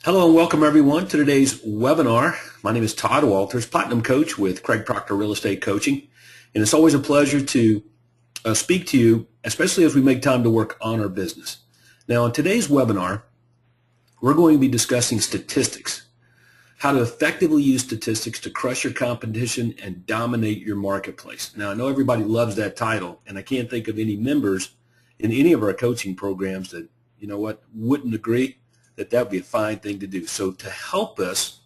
Hello and welcome everyone to today's webinar. My name is Todd Walters, Platinum Coach with Craig Proctor Real Estate Coaching. And it's always a pleasure to speak to you, especially as we make time to work on our business. Now in today's webinar, we're going to be discussing statistics, how to effectively use statistics to crush your competition and dominate your marketplace. Now I know everybody loves that title, and I can't think of any members in any of our coaching programs that, wouldn't agree that would be a fine thing to do. So to help us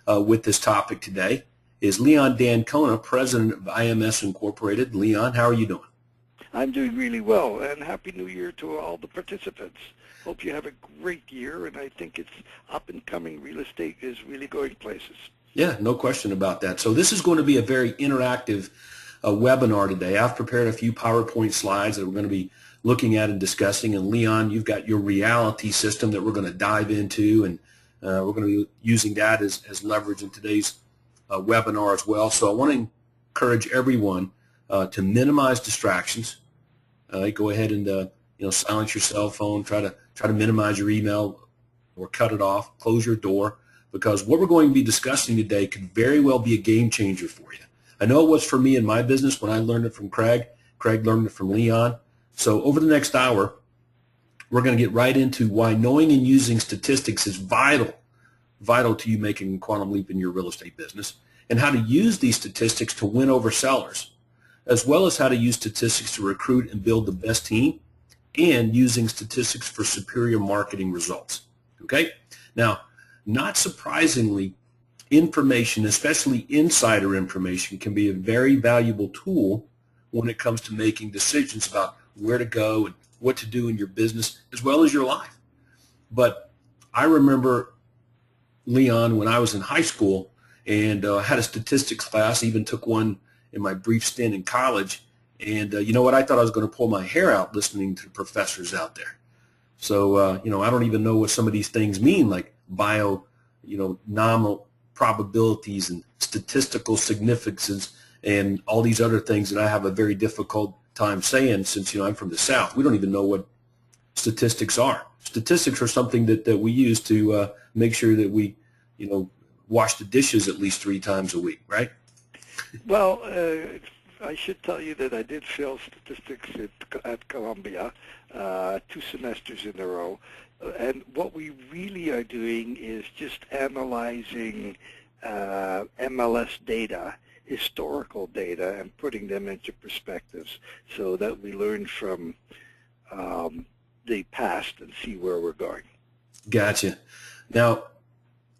with this topic today is Leon Dancona, President of IMS Incorporated. Leon, how are you doing? I'm doing really well, and Happy New Year to all the participants. Hope you have a great year, and I think it's up-and-coming real estate is really going places. Yeah, no question about that. So this is going to be a very interactive webinar today. I've prepared a few PowerPoint slides that we're going to be looking at and discussing, and Leon, you've got your reality system that we're going to dive into, and we're going to be using that as leverage in today's webinar as well. So I want to encourage everyone to minimize distractions. Go ahead and silence your cell phone. Try to minimize your email or cut it off. Close your door, because what we're going to be discussing today could very well be a game changer for you. I know it was for me in my business when I learned it from Craig. Craig learned it from Leon. So over the next hour, we're going to get right into why knowing and using statistics is vital to you making a quantum leap in your real estate business, and how to use these statistics to win over sellers, as well as how to use statistics to recruit and build the best team, and using statistics for superior marketing results. Okay? Now, not surprisingly, information, especially insider information, can be a very valuable tool when it comes to making decisions about where to go and what to do in your business as well as your life. But I remember, Leon, when I was in high school and had a statistics class, even took one in my brief stint in college, and you know what, I thought I was going to pull my hair out listening to the professors out there. So, I don't even know what some of these things mean, like nominal probabilities and statistical significance and all these other things that I have a very difficult time saying, since I'm from the South. We don't even know what statistics are. Statistics are something that we use to make sure that we wash the dishes at least 3 times a week, right? Well, I should tell you that I did fail statistics at Columbia 2 semesters in a row, and what we really are doing is just analyzing MLS data, historical data, and putting them into perspectives so that we learn from the past and see where we're going. Gotcha. Now,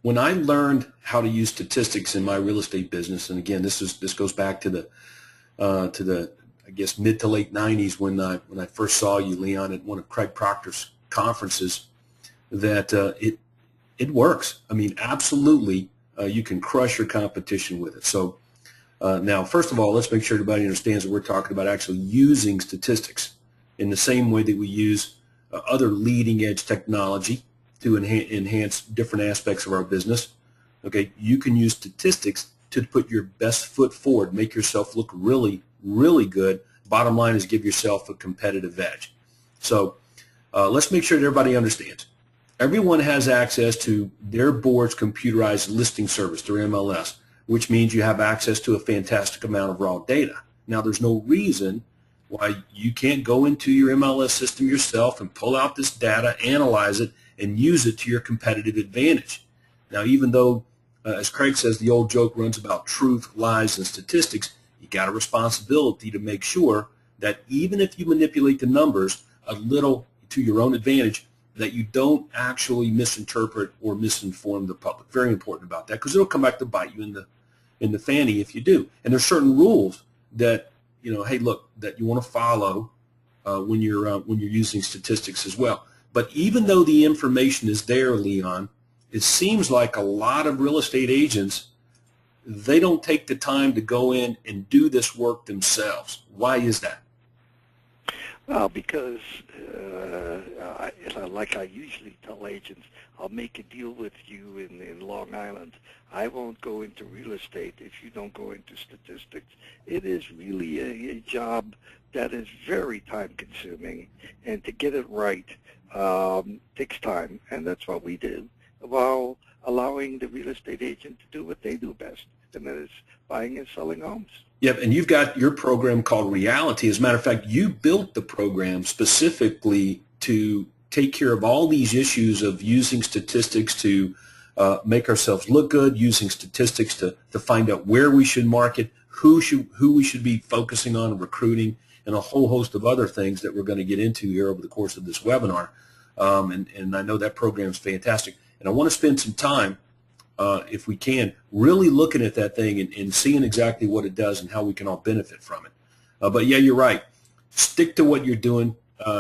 when I learned how to use statistics in my real estate business, and again, this goes back to the I guess mid to late 90s when I first saw you, Leon, at one of Craig Proctor's conferences, that it works. I mean, absolutely, you can crush your competition with it. So now, first of all, let's make sure everybody understands that we're talking about actually using statistics in the same way that we use other leading-edge technology to enhance different aspects of our business. Okay, you can use statistics to put your best foot forward, make yourself look really, really good. Bottom line is give yourself a competitive edge. So let's make sure that everybody understands. Everyone has access to their board's computerized listing service, their MLS, which means you have access to a fantastic amount of raw data. Now, there's no reason why you can't go into your MLS system yourself and pull out this data, analyze it, and use it to your competitive advantage. Now, even though, as Craig says, the old joke runs about truth, lies, and statistics, you got a responsibility to make sure that even if you manipulate the numbers a little to your own advantage, that you don't actually misinterpret or misinform the public. Very important about that, because it'll come back to bite you in the fanny if you do. And there's certain rules that hey, look, that you want to follow when you're using statistics as well. But even though the information is there, Leon, it seems like a lot of real estate agents, they don't take the time to go in and do this work themselves. Why is that? Well, because like I usually tell agents, I'll make a deal with you in Long Island. I won't go into real estate if you don't go into statistics. It is really a job that is very time-consuming, and to get it right takes time, and that's what we do. while allowing the real estate agent to do what they do best, and that is buying and selling homes. Yep, and you've got your program called Reality. As a matter of fact, you built the program specifically to take care of all these issues of using statistics to make ourselves look good, using statistics to find out where we should market, who we should be focusing on, recruiting, and a whole host of other things that we're going to get into here over the course of this webinar. And I know that program is fantastic. And I want to spend some time, if we can, really looking at that thing and seeing exactly what it does and how we can all benefit from it. But yeah, you're right. Stick to what you're doing.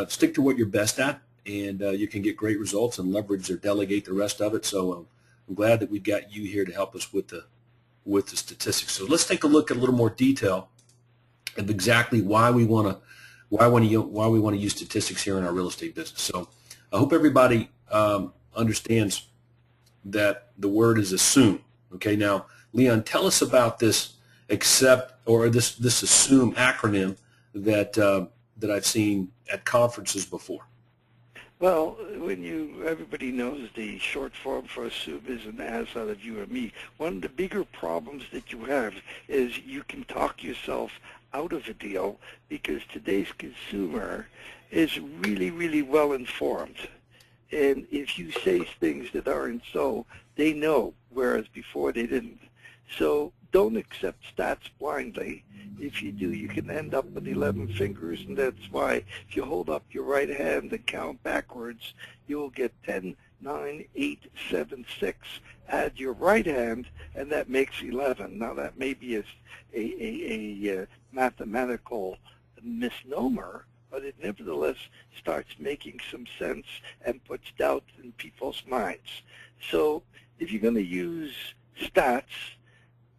Stick to what you're best at, and you can get great results and leverage or delegate the rest of it. So I'm glad that we've got you here to help us with the statistics. So let's take a look at a little more detail of exactly why we want to use statistics here in our real estate business. So I hope everybody understands that the word is assume. Okay, now Leon, tell us about this this assume acronym that I've seen at conferences before. Well, everybody knows the short form for assume is an as out of you or me. One of the bigger problems that you have is you can talk yourself out of a deal because today's consumer is really, really well informed. And if you say things that aren't so, they know, whereas before they didn't. So don't accept stats blindly. If you do, you can end up with 11 fingers, and that's why if you hold up your right hand and count backwards, you'll get 10, 9, 8, 7, 6. Add your right hand, and that makes 11. Now, that may be a mathematical misnomer, but it nevertheless starts making some sense and puts doubt in people's minds. So if you're going to use stats,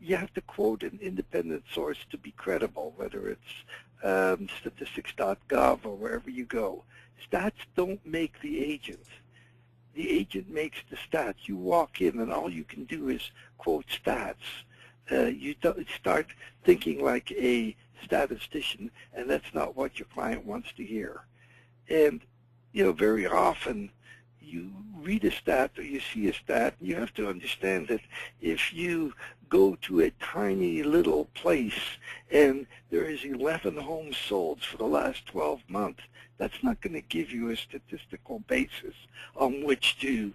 you have to quote an independent source to be credible, whether it's statistics.gov or wherever you go. Stats don't make the agent. The agent makes the stats. You walk in and all you can do is quote stats. You start thinking like a statistician, and that's not what your client wants to hear. And, very often you read a stat or you see a stat, you have to understand that if you go to a tiny little place and there is 11 homes sold for the last 12 months, that's not going to give you a statistical basis on which to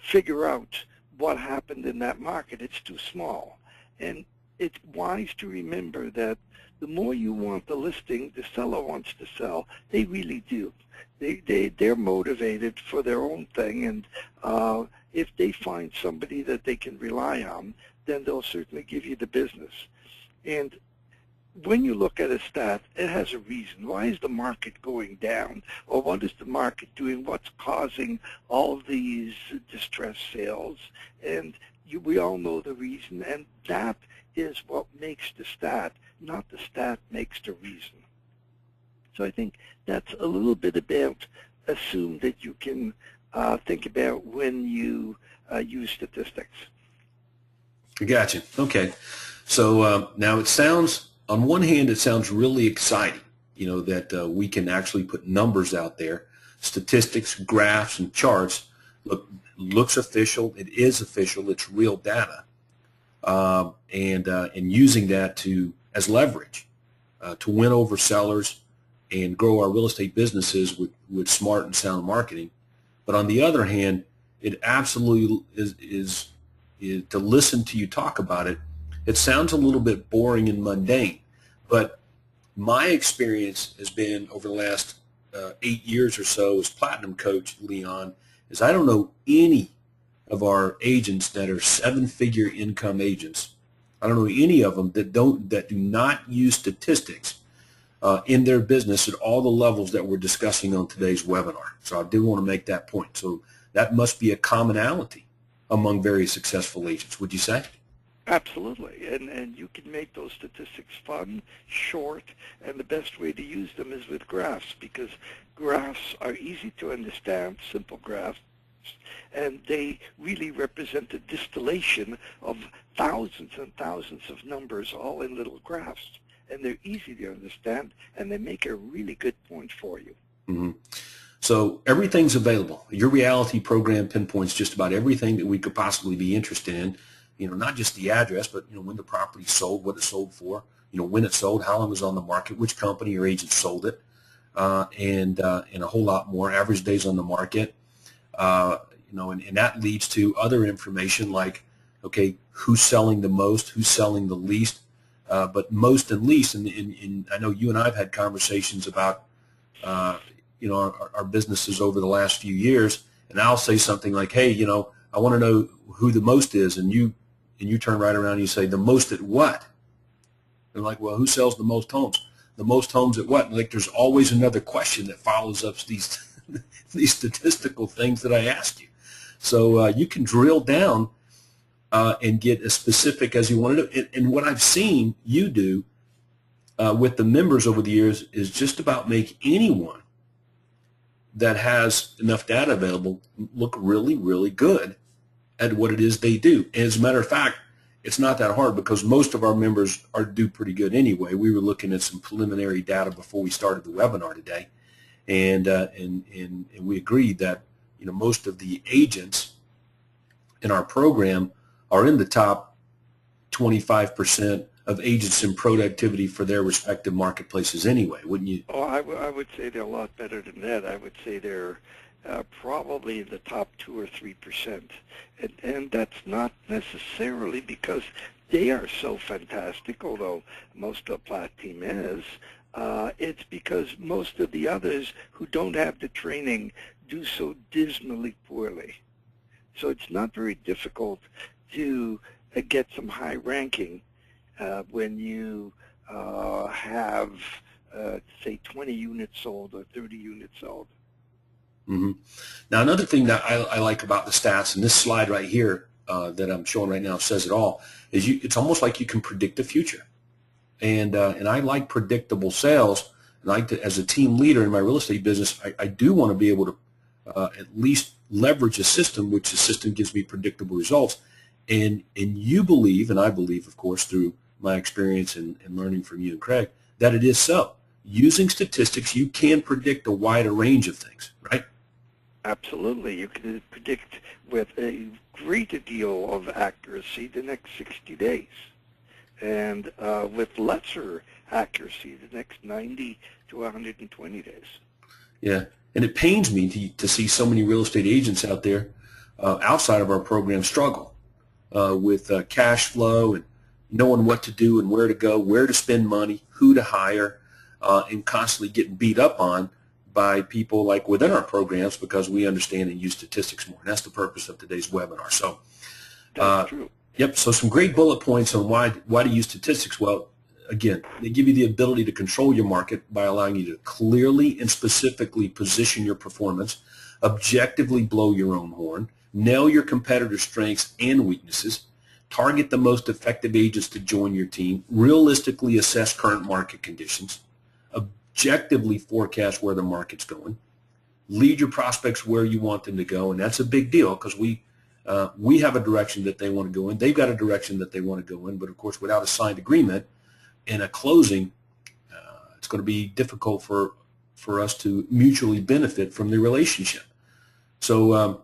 figure out what happened in that market. It's too small. And it's wise to remember that the more you want the listing, the seller wants to sell. They really do. They're motivated for their own thing, and if they find somebody that they can rely on, then they'll certainly give you the business. And when you look at a stat, it has a reason. Why is the market going down? Or what is the market doing? What's causing all of these distressed sales? And we all know the reason, and that is what makes the stat, not the stat makes the reason. So I think that's a little bit about assume that you can think about when you use statistics. Gotcha. Okay. So now it sounds, on one hand, it sounds really exciting, that we can actually put numbers out there, statistics, graphs, and charts. Looks official. It is official. It's real data. And using that as leverage to win over sellers and grow our real estate businesses with smart and sound marketing. But on the other hand, it absolutely is to listen to you talk about it. It sounds a little bit boring and mundane, but my experience has been over the last 8 years or so as Platinum Coach, Leon, is I don't know any of our agents that are seven-figure income agents. I don't know any of them that do not use statistics in their business at all the levels that we're discussing on today's webinar. So I do want to make that point. So that must be a commonality among very successful agents, would you say? Absolutely, and you can make those statistics fun, short, and the best way to use them is with graphs, because graphs are easy to understand, simple graphs, and they really represent the distillation of thousands and thousands of numbers all in little graphs, and they're easy to understand, and they make a really good point for you. Mm-hmm. So everything's available. Your reality program pinpoints just about everything that we could possibly be interested in. Not just the address, but when the property sold, what it sold for, when it sold, how long it was on the market, which company or agent sold it, and a whole lot more. Average days on the market, and that leads to other information like, okay, who's selling the most, who's selling the least, but most and least. And I know you and I have had conversations about our businesses over the last few years, and I'll say something like, hey, I want to know who the most is, and you turn right around and you say, the most at what? They're like, well, who sells the most homes? The most homes at what? And like, there's always another question that follows up these these statistical things that I asked you. So you can drill down and get as specific as you want to do. And what I've seen you do with the members over the years is just about make anyone that has enough data available look really, really good at what it is they do. And as a matter of fact, it's not that hard because most of our members do pretty good anyway. We were looking at some preliminary data before we started the webinar today, and we agreed that most of the agents in our program are in the top 25% of agents in productivity for their respective marketplaces anyway, wouldn't you? Oh, I would say they're a lot better than that. I would say they're probably in the top 2 or 3%. And that's not necessarily because they are so fantastic, although most of the Platt team is. It's because most of the others who don't have the training do so dismally poorly. So it's not very difficult to get some high ranking when you have, say, 20 units sold or 30 units sold. Mm-hmm. Now, another thing that I like about the stats, and this slide right here that I'm showing right now says it all, is it's almost like you can predict the future. And I like predictable sales. And as a team leader in my real estate business, I do want to be able to at least leverage a system, which the system gives me predictable results. And you believe, and I believe, of course, through my experience and learning from you and Craig, that it is so. Using statistics, you can predict a wider range of things, right? Absolutely. You can predict with a great deal of accuracy the next 60 days. And with lesser accuracy, the next 90 to 120 days. Yeah, and it pains me to see so many real estate agents out there outside of our program struggle with cash flow and knowing what to do and where to go, where to spend money, who to hire, and constantly getting beat up on by people like within our programs because we understand and use statistics more. And that's the purpose of today's webinar. So, that's true. Yep, so some great bullet points on why to use statistics. Well, again, they give you the ability to control your market by allowing you to clearly and specifically position your performance, objectively blow your own horn, nail your competitors' strengths and weaknesses, target the most effective agents to join your team, realistically assess current market conditions, objectively forecast where the market's going, lead your prospects where you want them to go, and that's a big deal because we have a direction that they want to go in. They've got a direction that they want to go in, but of course, without a signed agreement and a closing, it's going to be difficult for us to mutually benefit from the relationship. So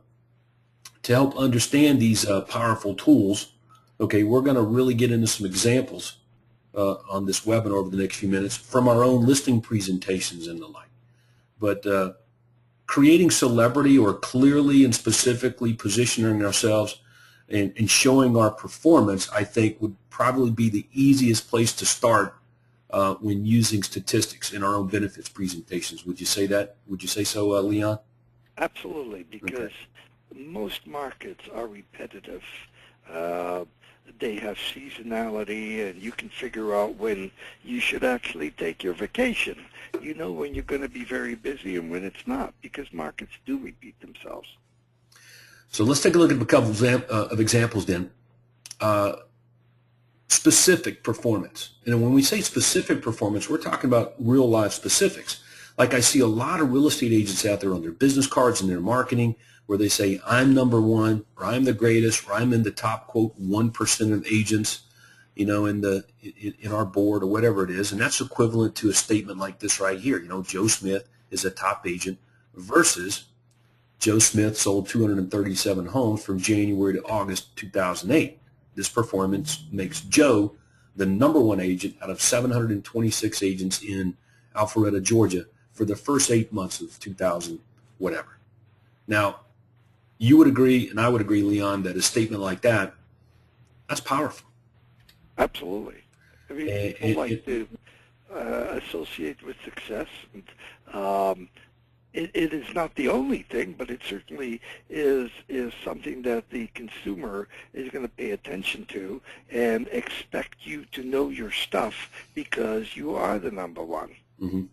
to help understand these powerful tools, okay, we're going to really get into some examples on this webinar over the next few minutes from our own listing presentations and the like. But creating celebrity or clearly and specifically positioning ourselves and showing our performance, I think, would probably be the easiest place to start when using statistics in our own benefits presentations. Would you say that? Would you say so, Leon? Absolutely, because most markets are repetitive. They have seasonality, and you can figure out when you should actually take your vacation. You know when you're going to be very busy and when it's not, because markets do repeat themselves. So let's take a look at a couple of examples then. Specific performance. And when we say specific performance, we're talking about real life specifics. Like I see a lot of real estate agents out there on their business cards and their marketing where they say, I'm number one, or I'm the greatest, or I'm in the top, quote, 1% of agents, you know, in our board or whatever it is. And that's equivalent to a statement like this right here. You know, Joe Smith is a top agent versus Joe Smith sold 237 homes from January to August 2008. This performance makes Joe the number one agent out of 726 agents in Alpharetta, Georgia for the first 8 months of 2000 whatever. Now, you would agree, and I would agree, Leon, that a statement like that, that's powerful. Absolutely. I mean, people like to associate with success. And, it is not the only thing, but it certainly is something that the consumer is going to pay attention to and expect you to know your stuff because you are the number one. Mm-hmm.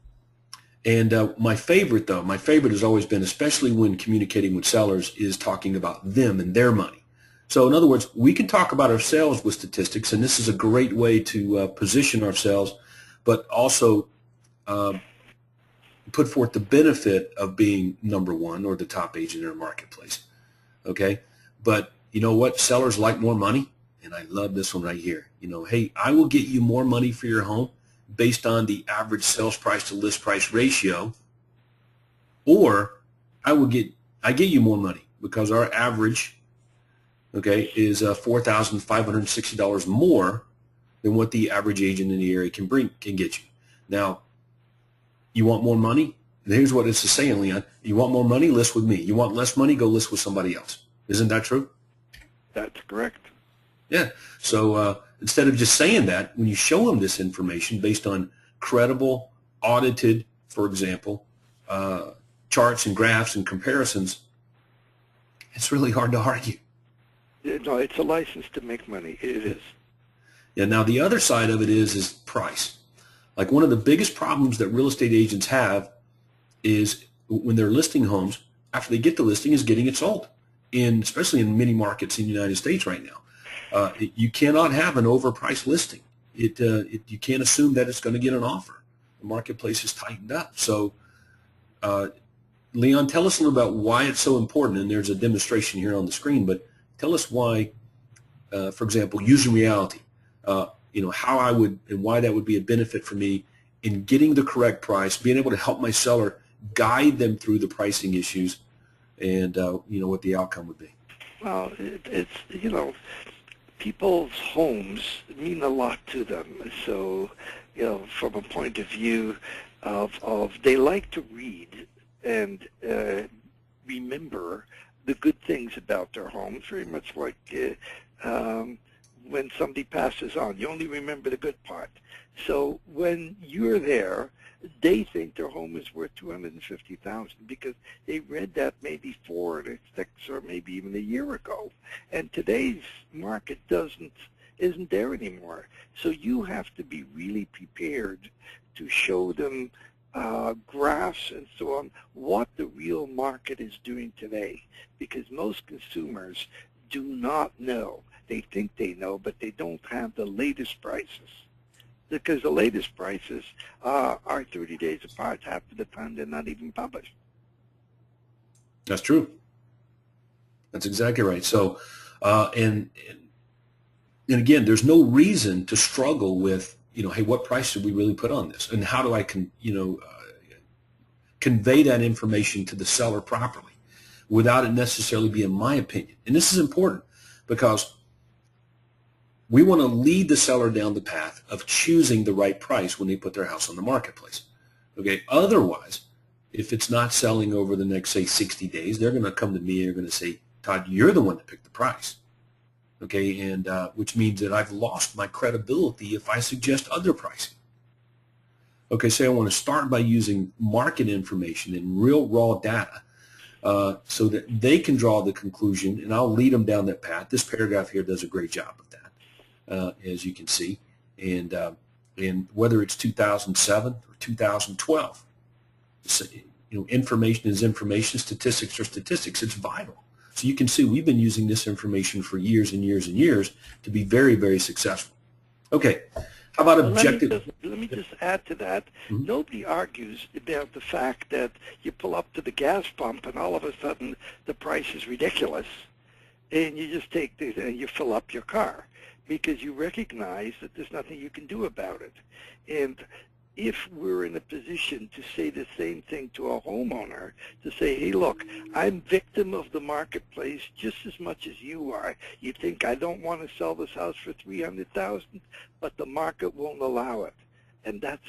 And my favorite has always been, especially when communicating with sellers, is talking about them and their money. So in other words, we can talk about ourselves with statistics, and this is a great way to position ourselves, but also put forth the benefit of being number one or the top agent in our marketplace. Okay? But you know what? Sellers like more money, and I love this one right here. You know, hey, I will get you more money for your home based on the average sales price to list price ratio, or I get you more money because our average, okay, is $4,560 more than what the average agent in the area can get you. Now, you want more money? Here's what it's saying, Leon. You want more money? List with me. You want less money? Go list with somebody else. Isn't that true? That's correct. Yeah. So instead of just saying that, when you show them this information based on credible, audited, for example, charts and graphs and comparisons, it's really hard to argue. No, it's a license to make money. It is. Yeah. Now, the other side of it is price. Like one of the biggest problems that real estate agents have is when they're listing homes, after they get the listing, is getting it sold, especially in many markets in the United States right now. You cannot have an overpriced listing. You can't assume that it's going to get an offer. The marketplace is tightened up. So, Leon, tell us a little about why it's so important, and there's a demonstration here on the screen, but tell us why, for example, using reality, how I would and why that would be a benefit for me in getting the correct price, being able to help my seller guide them through the pricing issues, and what the outcome would be. Well, it's people's homes mean a lot to them. So, from a point of view of they like to read and remember the good things about their homes, very much like when somebody passes on. You only remember the good part. So when you're there, they think their home is worth $250,000 because they read that maybe 4 or 6 or maybe even a year ago. And today's market isn't there anymore. So you have to be really prepared to show them graphs and so on, what the real market is doing today, because most consumers do not know. They think they know, but they don't have the latest prices, because the latest prices are 30 days apart. Half of the time they're not even published. That's true. That's exactly right. So, and again, there's no reason to struggle with, hey, what price should we really put on this, and how do I convey that information to the seller properly without it necessarily being my opinion. And this is important because we want to lead the seller down the path of choosing the right price when they put their house on the marketplace. Okay. Otherwise, if it's not selling over the next, say, 60 days, they're going to come to me and they're going to say, Todd, you're the one that picked the price. Okay. And which means that I've lost my credibility if I suggest other pricing. Okay. So I want to start by using market information and real raw data so that they can draw the conclusion, and I'll lead them down that path. This paragraph here does a great job of that. As you can see, and whether it's 2007 or 2012, information is information, statistics are statistics. It's vital. So you can see we've been using this information for years and years and years to be very, very successful. Okay, how about objective? Let me just add to that. Mm-hmm. Nobody argues about the fact that you pull up to the gas pump and all of a sudden the price is ridiculous, and you just take this and you fill up your car, because you recognize that there's nothing you can do about it. And if we're in a position to say the same thing to a homeowner, to say, hey, look, I'm victim of the marketplace just as much as you are. You think I don't want to sell this house for $300,000, but the market won't allow it. And that.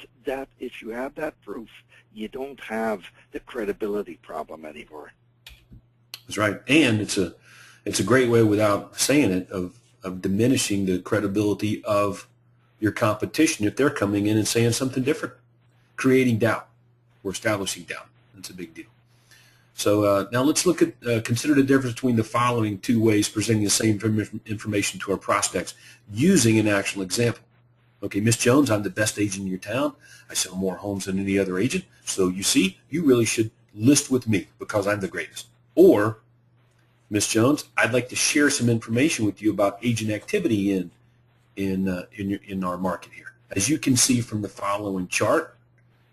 If you have that proof, you don't have the credibility problem anymore. That's right. And it's a great way, without saying it, of diminishing the credibility of your competition if they're coming in and saying something different, creating doubt or establishing doubt. That's a big deal. So now let's look at consider the difference between the following two ways presenting the same information to our prospects using an actual example. Okay, Miss Jones, I'm the best agent in your town. I sell more homes than any other agent. So you see, you really should list with me because I'm the greatest. Or, Miss Jones, I'd like to share some information with you about agent activity in our market here. As you can see from the following chart,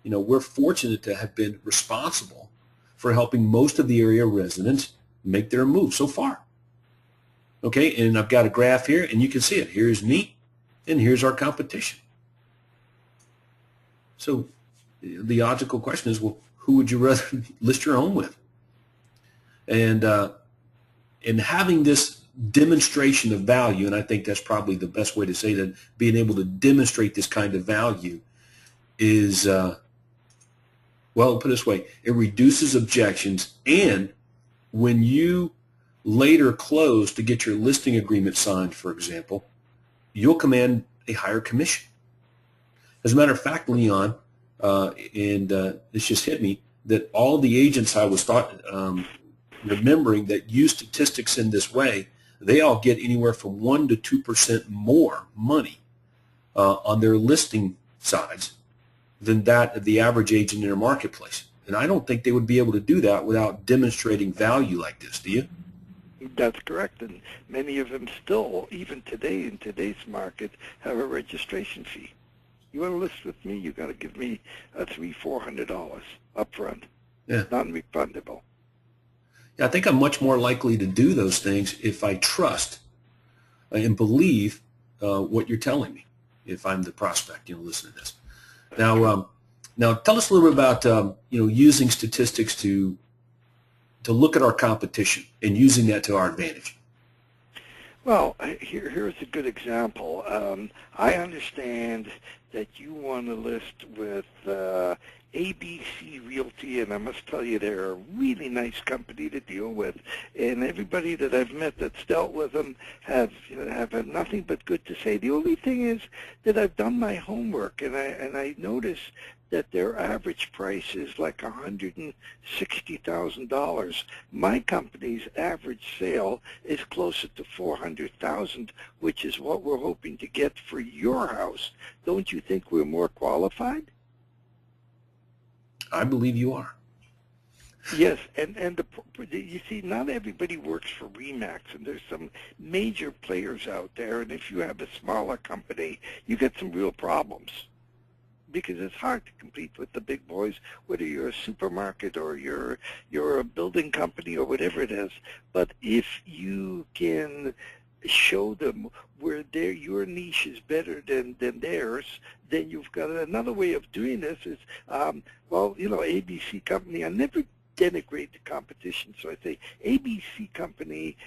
we're fortunate to have been responsible for helping most of the area residents make their move so far. Okay, and I've got a graph here, and you can see it. Here's me, and here's our competition. So the logical question is, well, who would you rather list your home with? And having this demonstration of value, and I think that's probably the best way to say that, being able to demonstrate this kind of value is, well, put it this way, it reduces objections, and when you later close to get your listing agreement signed, for example, you'll command a higher commission. As a matter of fact, Leon, and this just hit me, that all the agents I was remembering that use statistics in this way, they all get anywhere from 1% to 2% more money on their listing sides than that of the average agent in their marketplace. And I don't think they would be able to do that without demonstrating value like this, do you? That's correct, and many of them still, even today, in today's market, have a registration fee. You want to list with me, you got to give me $300-400 up front. Yeah. Non-refundable. Yeah, I think I'm much more likely to do those things if I trust and believe what you're telling me, if I'm the prospect, listen to this. Now tell us a little bit about, using statistics to look at our competition and using that to our advantage. Well, here's a good example. I understand that you want to list with ABC Realty, and I must tell you they're a really nice company to deal with. And everybody that I've met that's dealt with them have had nothing but good to say. The only thing is that I've done my homework, and I notice that their average price is like $160,000. My company's average sale is closer to $400,000, which is what we're hoping to get for your house. Don't you think we're more qualified? I believe you are. Yes, and you see, not everybody works for RE/MAX, and there's some major players out there, and if you have a smaller company, you get some real problems, because it's hard to compete with the big boys, whether you're a supermarket or you're a building company or whatever it is. But if you can show them where your niche is better than theirs, then you've got another way of doing this is, ABC company, I never denigrate the competition, so I say ABC company,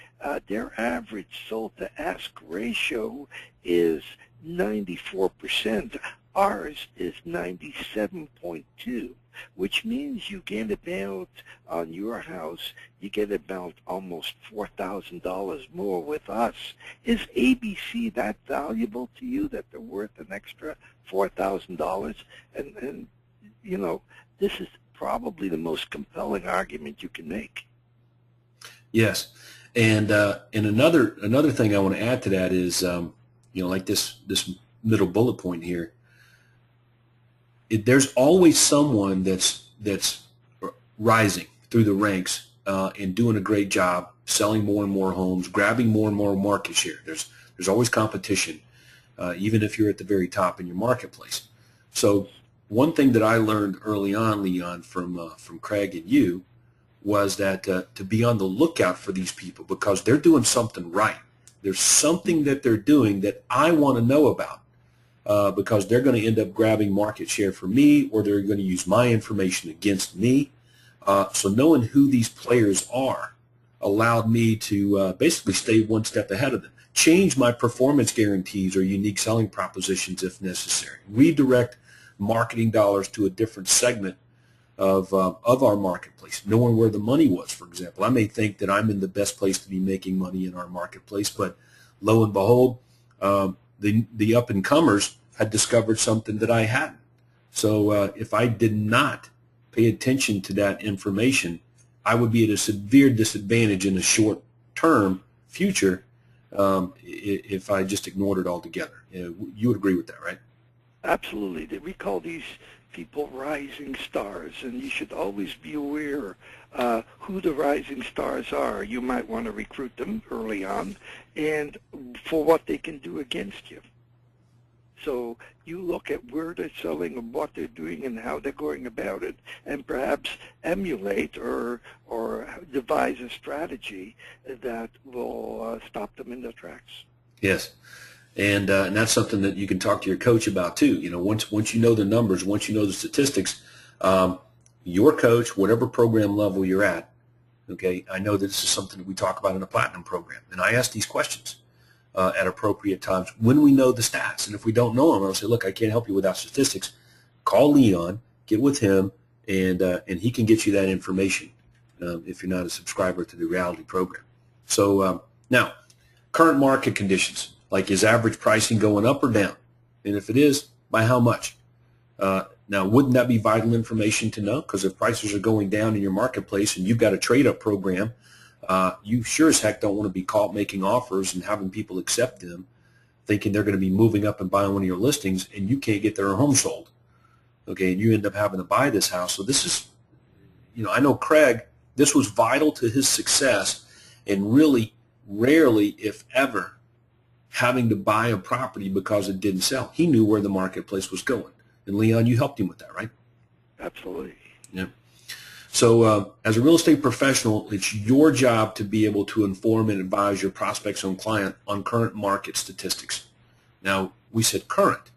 their average sold to ask ratio is 94%. Ours is 97.2, which means you get about, on your house, you get about almost $4,000 more with us. Is ABC that valuable to you that they're worth an extra $4,000? And this is probably the most compelling argument you can make. Yes, and another thing I want to add to that is, like this middle bullet point here. There's always someone that's rising through the ranks and doing a great job, selling more and more homes, grabbing more and more market share. There's always competition, even if you're at the very top in your marketplace. So one thing that I learned early on, Leon, from Craig and you, was that to be on the lookout for these people because they're doing something right. There's something that they're doing that I want to know about. because they're going to end up grabbing market share for me, or they're going to use my information against me. So knowing who these players are allowed me to basically stay one step ahead of them, change my performance guarantees or unique selling propositions if necessary, redirect marketing dollars to a different segment of our marketplace, knowing where the money was. For example, I may think that I'm in the best place to be making money in our marketplace, but lo and behold, the up-and-comers had discovered something that I hadn't. So if I did not pay attention to that information, I would be at a severe disadvantage in the short-term future if I just ignored it altogether. You would agree with that, right? Absolutely. We call these people rising stars, and you should always be aware who the rising stars are. You might want to recruit them early on and for what they can do against you. So you look at where they're selling and what they're doing and how they're going about it, and perhaps emulate or devise a strategy that will stop them in their tracks. Yes. And that's something that you can talk to your coach about too. You know, once you know the numbers, once you know the statistics, your coach, whatever program level you're at, okay, I know this is something that we talk about in a platinum program, and I ask these questions at appropriate times when we know the stats. And if we don't know them, I'll say, look, I can't help you without statistics. Call Leon, get with him, and he can get you that information if you're not a subscriber to the reality program. So now, current market conditions. Like, is average pricing going up or down? And if it is, by how much? Now, wouldn't that be vital information to know? Because if prices are going down in your marketplace and you've got a trade-up program, you sure as heck don't want to be caught making offers and having people accept them, thinking they're going to be moving up and buying one of your listings, and you can't get their home sold. Okay, and you end up having to buy this house. So this is, you know, I know Craig, this was vital to his success, and really rarely, if ever, having to buy a property because it didn't sell. He knew where the marketplace was going. And Leon, you helped him with that, right? Absolutely. Yeah. So as a real estate professional, it's your job to be able to inform and advise your prospects and client on current market statistics. Now, we said current.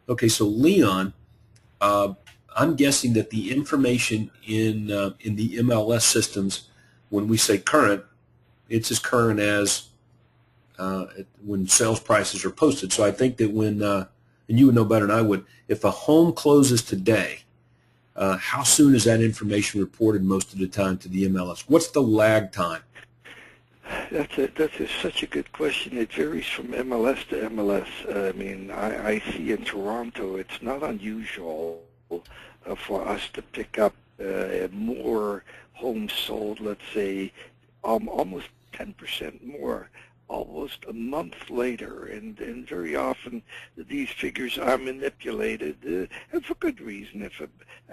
Okay, so Leon, I'm guessing that the information in the MLS systems, when we say current, it's as current as when sales prices are posted. So I think that when, and you would know better than I would, if a home closes today, how soon is that information reported most of the time to the MLS? What's the lag time? That's such a good question. It varies from MLS to MLS. I mean, I see in Toronto, it's not unusual for us to pick up more homes sold, let's say, almost 10% more, almost a month later, and very often these figures are manipulated, and for good reason. If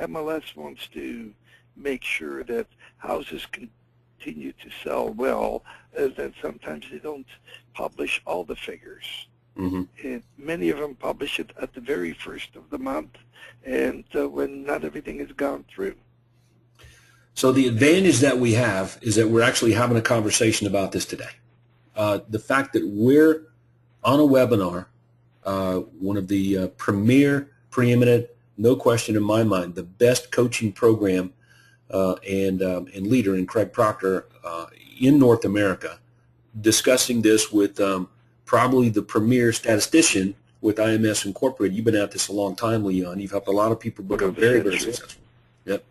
MLS wants to make sure that houses continue to sell well, then sometimes they don't publish all the figures. Mm-hmm. And many of them publish it at the very first of the month, and when not everything has gone through. So the advantage that we have is that we're actually having a conversation about this today. The fact that we're on a webinar, one of the premier, preeminent, no question in my mind, the best coaching program and leader in Craig Proctor in North America, discussing this with probably the premier statistician with IMS Incorporated. You've been at this a long time, Leon. You've helped a lot of people become very, very successful. Yep.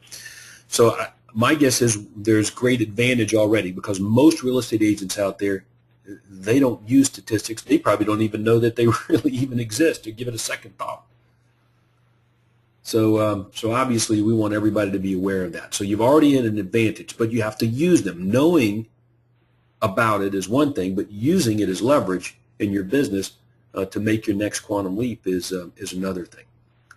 So my guess is there's great advantage already, because most real estate agents out there, they don't use statistics. They probably don't even know that they really even exist or give it a second thought. So obviously we want everybody to be aware of that. So you've already had an advantage, but you have to use them. Knowing about it is one thing, but using it as leverage in your business to make your next quantum leap is another thing.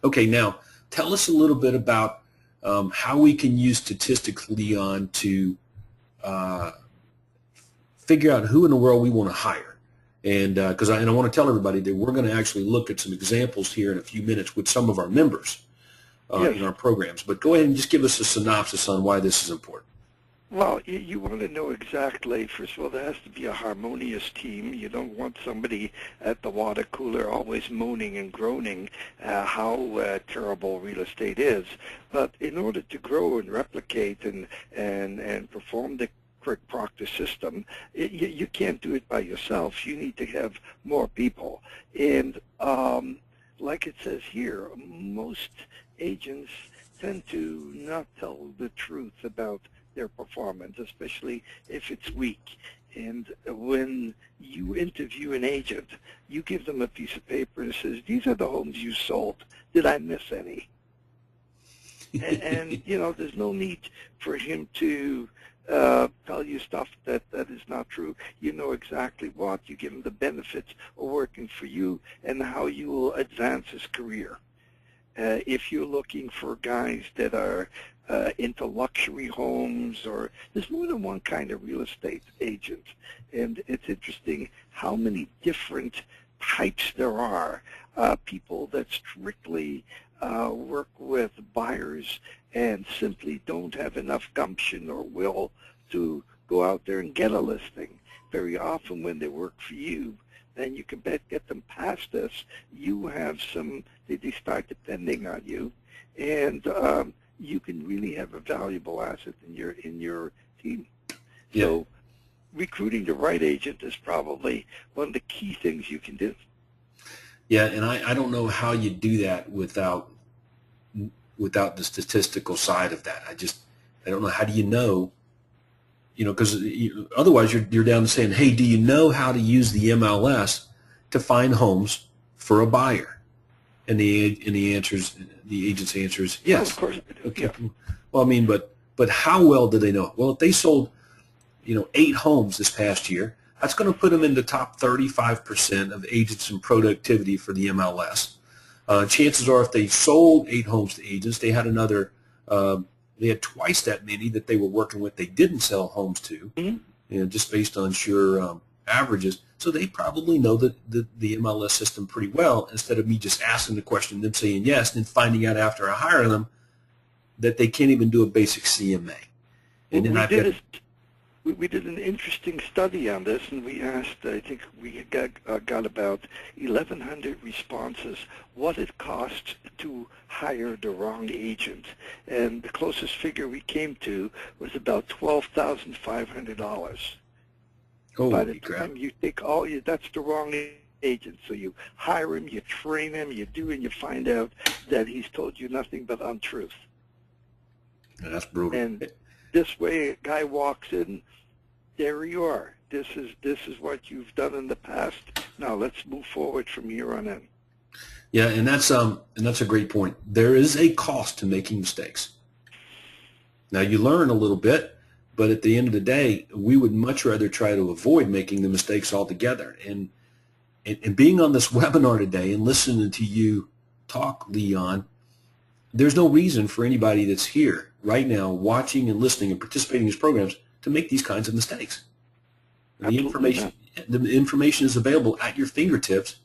Okay, now tell us a little bit about how we can use statistics, Leon, to figure out who in the world we want to hire. And because I want to tell everybody that we're going to actually look at some examples here in a few minutes with some of our members in our programs. But go ahead and just give us a synopsis on why this is important. Well, you want to know exactly, first of all, there has to be a harmonious team. You don't want somebody at the water cooler always moaning and groaning how terrible real estate is. But in order to grow and replicate and perform the correct practice system, you can't do it by yourself. You need to have more people. And like it says here, most agents tend to not tell the truth about their performance, especially if it's weak. And when you interview an agent, you give them a piece of paper and says, these are the homes you sold. Did I miss any? And you know, there's no need for him to tell you stuff that is not true. You know exactly what. You give him the benefits of working for you and how you will advance his career. If you're looking for guys that are into luxury homes, or there's more than one kind of real estate agent, and it's interesting how many different types there are. People that strictly work with buyers and simply don't have enough gumption or will to go out there and get a listing. Very often when they work for you, and you can get them past this, you have some, they start depending on you, and you can really have a valuable asset in your team. Yeah. So recruiting the right agent is probably one of the key things you can do. Yeah, and I don't know how you do that without the statistical side of that. I don't know, how do you know, because otherwise you're down to saying, hey, do you know how to use the MLS to find homes for a buyer? And the agent's answer is yes. Well, of course I do. Okay. Yeah. Well, I mean, but how well do they know? Well, if they sold, 8 homes this past year, that's going to put them in the top 35% of agents in productivity for the MLS. Chances are, if they sold 8 homes to agents, they had they had twice that many that they were working with they didn't sell homes to, Mm-hmm. just based on sheer averages. So they probably know the MLS system pretty well, instead of me just asking the question and them saying yes, and then finding out after I hire them that they can't even do a basic CMA. And then We did an interesting study on this, and we asked, I think we got about 1,100 responses, what it costs to hire the wrong agent. And the closest figure we came to was about $12,500. By the time you take that's the wrong agent. So you hire him, you train him, you do, and you find out that he's told you nothing but untruth. That's brutal. And this way, a guy walks in, there you are. This is what you've done in the past. Now let's move forward from here on in. Yeah, and that's a great point. There is a cost to making mistakes. Now you learn a little bit, but at the end of the day, we would much rather try to avoid making the mistakes altogether. And being on this webinar today and listening to you talk, Leon, there's no reason for anybody that's here right now watching and listening and participating in these programs to make these kinds of mistakes. The information is available at your fingertips,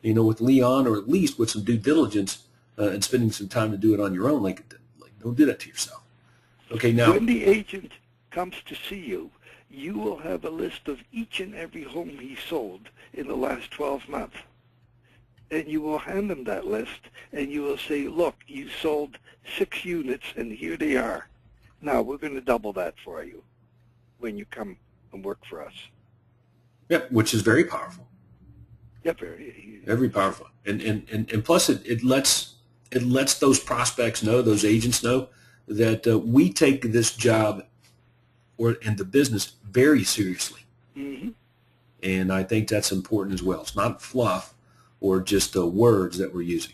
with Leon, or at least with some due diligence and spending some time to do it on your own. Like don't do that to yourself. Okay, now when the agent comes to see you, you will have a list of each and every home he sold in the last 12 months. And you will hand them that list, and you will say, look, you sold 6 units, and here they are. Now, we're going to double that for you when you come and work for us. Yeah, which is very powerful. Yeah, very powerful. And plus it lets those prospects know, those agents know, that we take this job and the business very seriously. Mm-hmm. And I think that's important as well. It's not fluff or just words that we're using.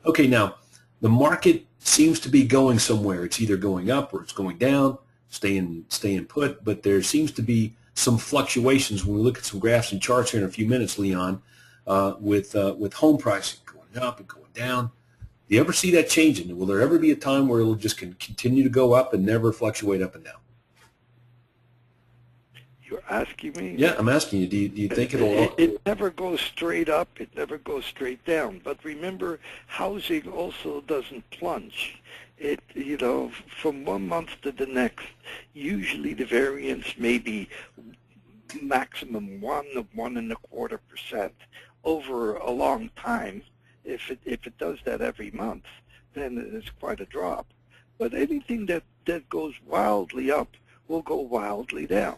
Okay, now the market seems to be going somewhere. It's either going up or it's going down, staying put, but there seems to be some fluctuations when we look at some graphs and charts here in a few minutes, Leon, with home pricing going up and going down. Do you ever see that changing? Will there ever be a time where it'll just continue to go up and never fluctuate up and down? You're asking me? Yeah, I'm asking you. Do you think it'll? It never goes straight up. It never goes straight down. But remember, housing also doesn't plunge. from 1 month to the next, usually the variance may be maximum 1.25% over a long time. If it does that every month, then it's quite a drop. But anything that goes wildly up will go wildly down.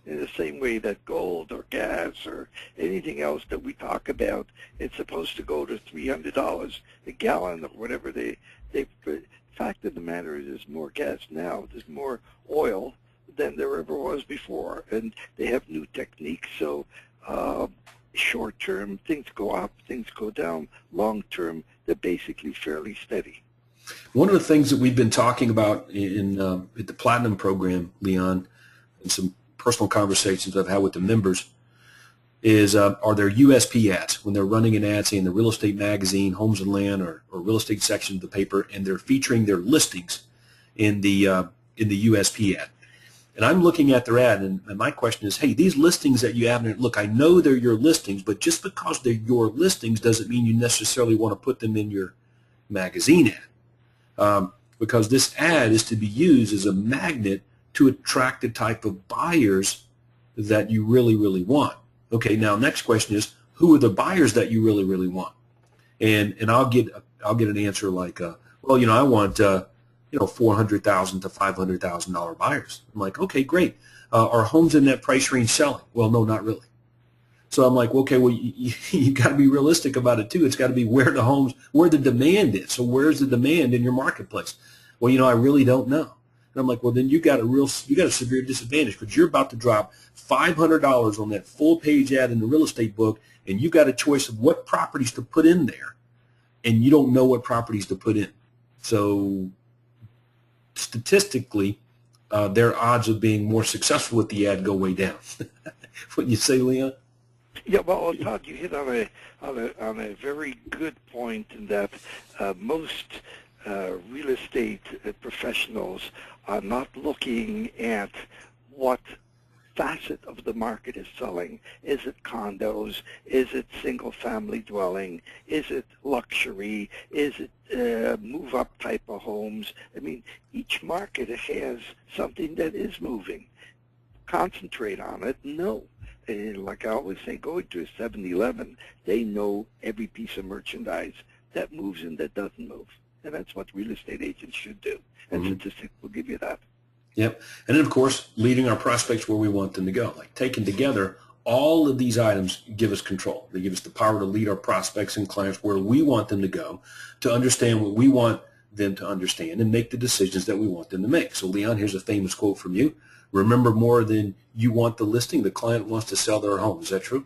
In the same way that gold or gas or anything else that we talk about, it's supposed to go to $300 a gallon or whatever the fact of the matter is there's more gas now, there's more oil than there ever was before, and they have new techniques. So short term, things go up, things go down. Long term, they're basically fairly steady. One of the things that we've been talking about in at the Platinum program, Leon, and some personal conversations I've had with the members is are there USP ads when they're running an ad, say in the real estate magazine, Homes and Land, or real estate section of the paper, and they're featuring their listings in the USP ad. And I'm looking at their ad, and my question is, hey, these listings that you have, look, I know they're your listings, but just because they're your listings doesn't mean you necessarily want to put them in your magazine ad. Because this ad is to be used as a magnet to attract the type of buyers that you really, really want. Okay, now next question is, who are the buyers that you really, really want? And I'll get an answer like, well, I want $400,000 to $500,000 buyers. I'm like, okay, great. Are homes in that price range selling? Well, no, not really. So I'm like, okay, well, you got to be realistic about it too. It's got to be where the demand is. So where's the demand in your marketplace? Well, I really don't know. And I'm like, well, then you got a severe disadvantage, because you're about to drop $500 on that full page ad in the real estate book, and you got a choice of what properties to put in there, and you don't know what properties to put in. So statistically, their odds of being more successful with the ad go way down. What you say, Leon? Yeah, well, Todd, you hit on a very good point in that most real estate professionals are not looking at what facet of the market is selling. Is it condos? Is it single-family dwelling? Is it luxury? Is it move-up type of homes? I mean, each market has something that is moving. Concentrate on it? No. Like I always say, going to a 7-Eleven, they know every piece of merchandise that moves and that doesn't move. And that's what real estate agents should do. And statistics will give you that. Yep. And then, of course, leading our prospects where we want them to go. Like taken together, all of these items give us control. They give us the power to lead our prospects and clients where we want them to go, to understand what we want them to understand, and make the decisions that we want them to make. So, Leon, here's a famous quote from you. Remember, more than you want the listing, the client wants to sell their home. Is that true?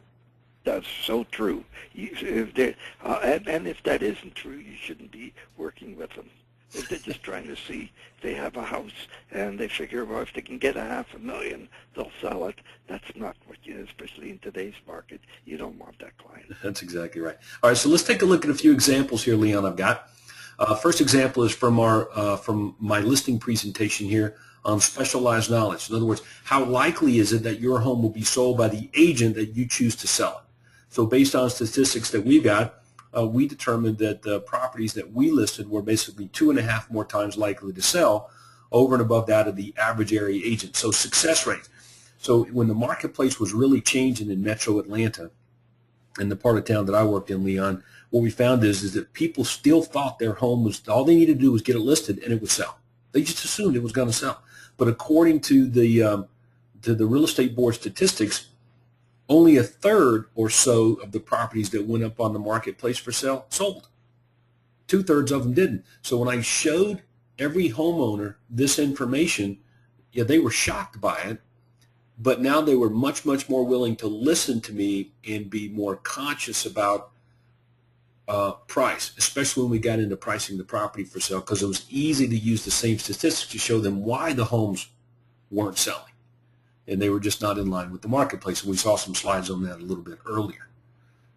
That's so true. And if that isn't true, you shouldn't be working with them. If they're just trying to see if they have a house and they figure, well, if they can get $500,000, they'll sell it. That's not what especially in today's market. You don't want that client. That's exactly right. All right, so let's take a look at a few examples here, Leon, I've got. First example is from my listing presentation here on specialized knowledge. In other words, how likely is it that your home will be sold by the agent that you choose to sell it? So based on statistics that we've got, we determined that the properties that we listed were basically 2.5 more times likely to sell over and above that of the average area agent. So success rate. So when the marketplace was really changing in metro Atlanta, in the part of town that I worked in, Leon, what we found is that people still thought their home was, all they needed to do was get it listed and it would sell. They just assumed it was going to sell. But according to the real estate board statistics, only 1/3 or so of the properties that went up on the marketplace for sale sold. 2/3 of them didn't. So when I showed every homeowner this information, yeah, they were shocked by it, but now they were much, much more willing to listen to me and be more conscious about price, especially when we got into pricing the property for sale, because it was easy to use the same statistics to show them why the homes weren't selling. And they were just not in line with the marketplace. And we saw some slides on that a little bit earlier.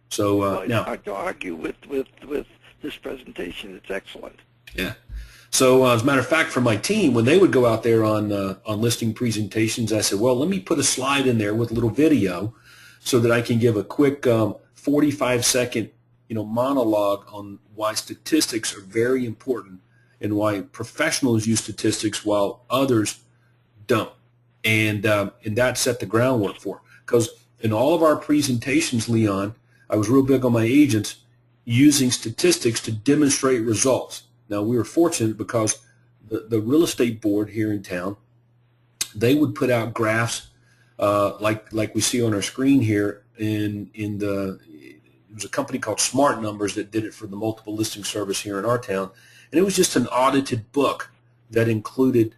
So well, now, it's hard to argue with this presentation. It's excellent. Yeah. So as a matter of fact, for my team, when they would go out there on listing presentations, I said, well, let me put a slide in there with a little video so that I can give a quick 45-second monologue on why statistics are very important and why professionals use statistics while others don't. And that set the groundwork for it. Because in all of our presentations, Leon, I was real big on my agents using statistics to demonstrate results. Now, we were fortunate because the real estate board here in town, they would put out graphs like we see on our screen here. It was a company called Smart Numbers that did it for the multiple listing service here in our town, and it was just an audited book that included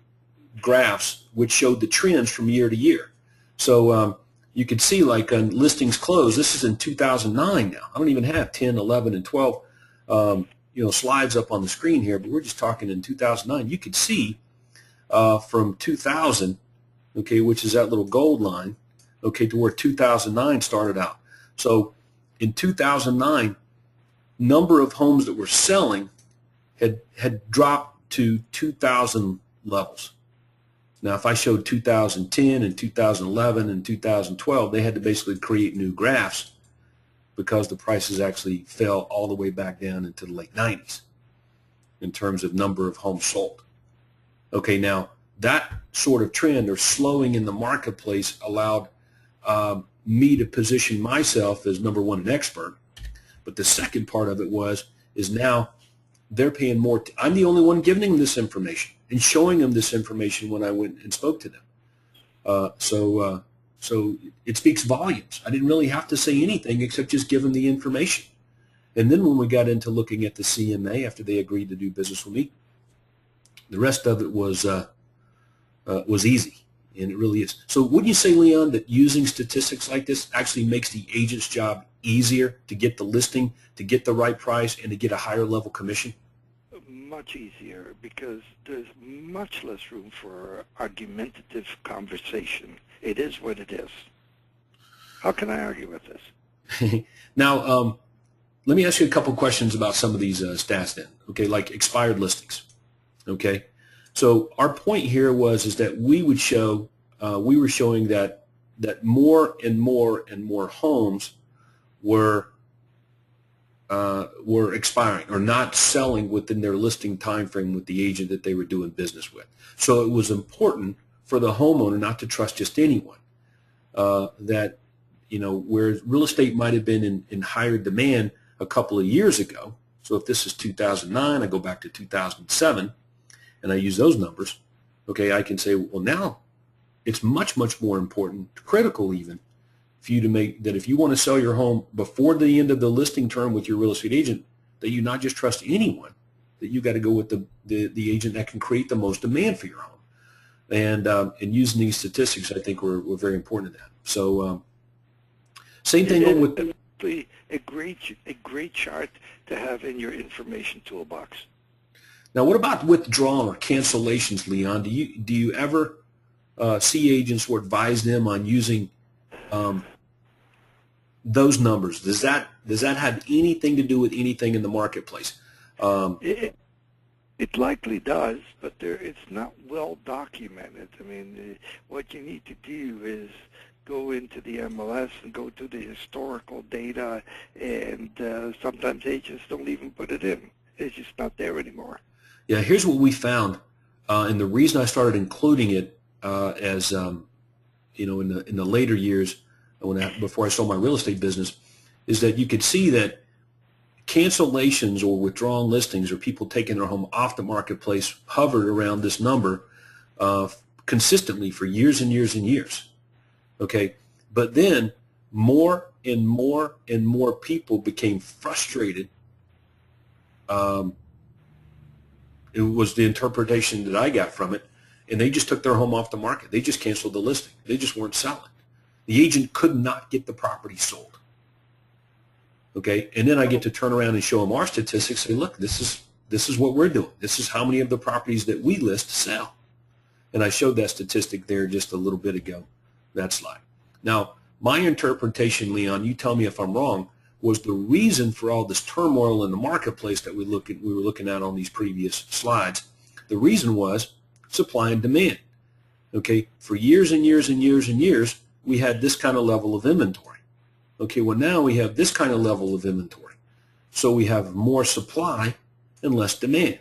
graphs which showed the trends from year to year. So you could see, like on listings closed, this is in 2009 now. I don't even have 10, 11, and 12 slides up on the screen here, but we're just talking in 2009. You could see from 2000, okay, which is that little gold line, okay, to where 2009 started out. So in 2009, number of homes that were selling had dropped to 2000 levels. Now, if I showed 2010 and 2011 and 2012, they had to basically create new graphs because the prices actually fell all the way back down into the late 90s in terms of number of homes sold. Okay, now that sort of trend or slowing in the marketplace allowed me to position myself as, number one, an expert. But the second part of it is now they're paying more. I'm the only one giving them this information and showing them this information when I went and spoke to them. So it speaks volumes. I didn't really have to say anything except just give them the information. And then when we got into looking at the CMA after they agreed to do business with me, the rest of it was easy, and it really is. So wouldn't you say, Leon, that using statistics like this actually makes the agent's job easier to get the listing, to get the right price, and to get a higher level commission? Much easier, because there's much less room for argumentative conversation. It is what it is. How can I argue with this? Now, let me ask you a couple questions about some of these stats then, okay, like expired listings, okay? So our point here is that we were showing that more and more homes were expiring or not selling within their listing time frame with the agent that they were doing business with. So it was important for the homeowner not to trust just anyone. That, where real estate might have been in higher demand a couple of years ago. So if this is 2009, I go back to 2007, and I use those numbers. Okay, I can say, well, now it's much, much more important, critical even, for you to make that if you want to sell your home before the end of the listing term with your real estate agent, that you not just trust anyone, that you got to go with the agent that can create the most demand for your home. And using these statistics, I think were very important to that. So same thing with a great chart to have in your information toolbox. Now, what about withdrawal or cancellations, Leon? Do you ever see agents or advise them on using those numbers? Does that have anything to do with anything in the marketplace? It likely does, but it's not well documented. I mean, what you need to do is go into the MLS and go to the historical data, and sometimes agents don't even put it in. It's just not there anymore. Yeah, here's what we found, and the reason I started including it as in the later years before I sold my real estate business, is that you could see that cancellations or withdrawn listings or people taking their home off the marketplace hovered around this number consistently for years and years and years. Okay, but then more and more and more people became frustrated. It was the interpretation that I got from it, and they just took their home off the market. They just canceled the listing. They just weren't selling. The agent could not get the property sold. Okay, and then I get to turn around and show them our statistics. Say, look, this is what we're doing. This is how many of the properties that we list sell. And I showed that statistic there just a little bit ago, that slide. Now, my interpretation, Leon, you tell me if I'm wrong, was the reason for all this turmoil in the marketplace that we were looking at on these previous slides. The reason was supply and demand. Okay, for years and years and years and years, we had this kind of level of inventory. Okay, well now we have this kind of level of inventory. So we have more supply and less demand.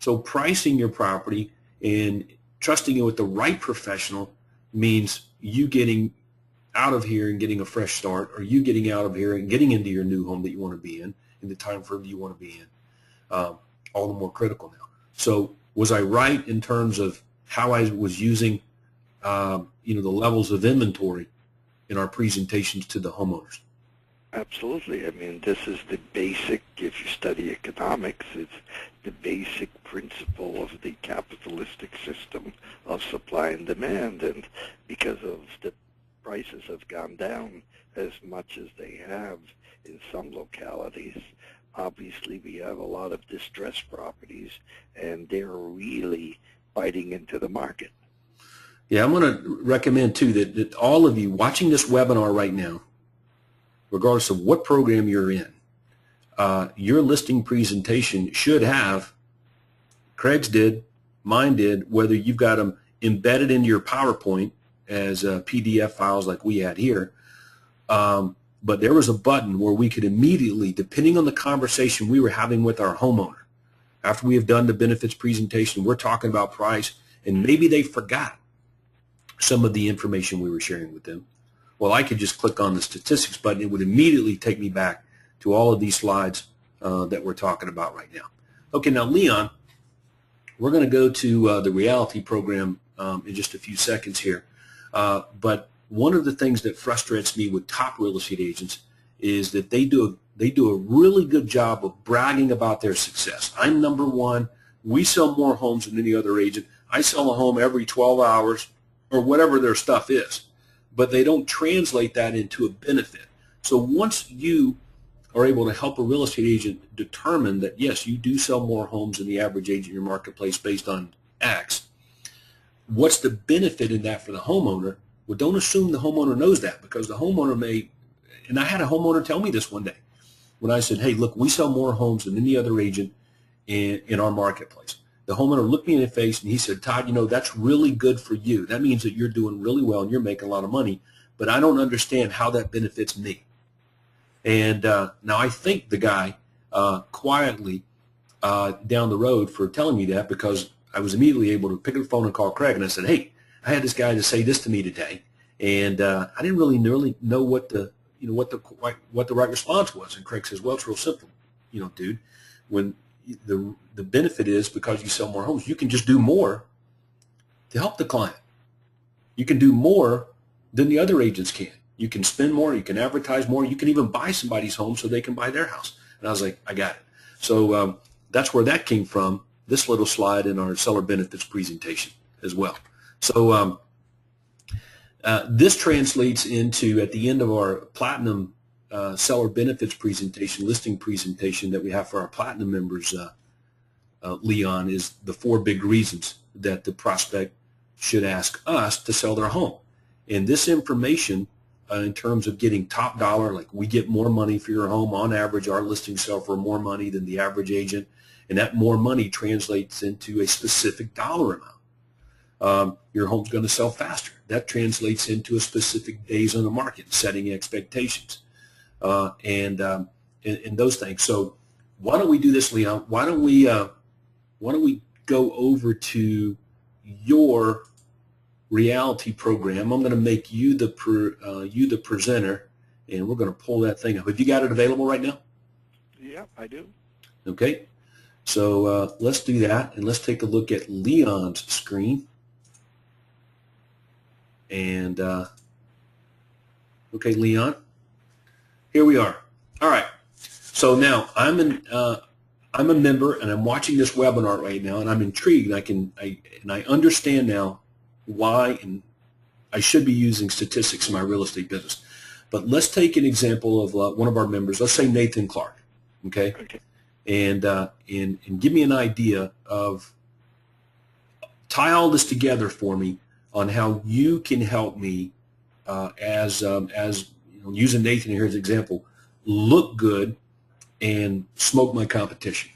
So pricing your property and trusting it with the right professional means you getting out of here and getting a fresh start, or you getting out of here and getting into your new home that you want to be in the time frame you want to be in. All the more critical now. So was I right in terms of how I was using, the levels of inventory in our presentations to the homeowners? Absolutely. I mean, this is the basic, if you study economics, it's the basic principle of the capitalistic system of supply and demand. And because of the prices have gone down as much as they have in some localities, obviously we have a lot of distressed properties, and they're really biting into the market. Yeah, I'm going to recommend, too, that all of you watching this webinar right now, regardless of what program you're in, your listing presentation should have, Craig's did, mine did, whether you've got them embedded into your PowerPoint as PDF files like we had here, but there was a button where we could immediately, depending on the conversation we were having with our homeowner, after we have done the benefits presentation, we're talking about price, and maybe they forgot some of the information we were sharing with them. Well, I could just click on the statistics button. It would immediately take me back to all of these slides that we're talking about right now. Okay, now, Leon, we're going to go to the reality program in just a few seconds here. But one of the things that frustrates me with top real estate agents is that they do a really good job of bragging about their success. I'm number one. We sell more homes than any other agent. I sell a home every 12 hours or whatever their stuff is. But they don't translate that into a benefit. So once you are able to help a real estate agent determine that, yes, you do sell more homes than the average agent in your marketplace based on X, what's the benefit in that for the homeowner? Well, don't assume the homeowner knows that, because the homeowner may, and I had a homeowner tell me this one day when I said, hey, look, we sell more homes than any other agent in our marketplace. The homeowner looked me in the face and he said, Todd, that's really good for you. That means that you're doing really well and you're making a lot of money, but I don't understand how that benefits me. And now I thank the guy quietly down the road for telling me that, because I was immediately able to pick up the phone and call Craig, and I said, hey, I had this guy to say this to me today, and I didn't really know what the right response was. And Craig says, well, it's real simple, dude. When the benefit is, because you sell more homes, you can just do more to help the client. You can do more than the other agents can. You can spend more, you can advertise more, you can even buy somebody's home so they can buy their house. And I was like, I got it. So that's where that came from, this little slide in our seller benefits presentation as well. So this translates into, at the end of our platinum seller benefits presentation, listing presentation that we have for our platinum members, Leon, is the 4 big reasons that the prospect should ask us to sell their home. And this information, in terms of getting top dollar, like we get more money for your home. On average, our listings sell for more money than the average agent, and that more money translates into a specific dollar amount. Your home's going to sell faster. That translates into a specific days on the market, setting expectations, and those things. So why don't we do this, Leon? Why don't we go over to your reality program? I'm going to make you the presenter, and we're going to pull that thing up. Have you got it available right now? Yeah, I do. Okay, so let's do that, and let's take a look at Leon's screen. And okay, Leon, here we are. All right. So now I'm a member, and I'm watching this webinar right now, and I'm intrigued. And I understand now why, and I should be using statistics in my real estate business. But let's take an example of one of our members. Let's say Nathan Clark. Okay. And give me an idea of, tie all this together for me on how you can help me as using Nathan here as an example, look good and smoke my competition.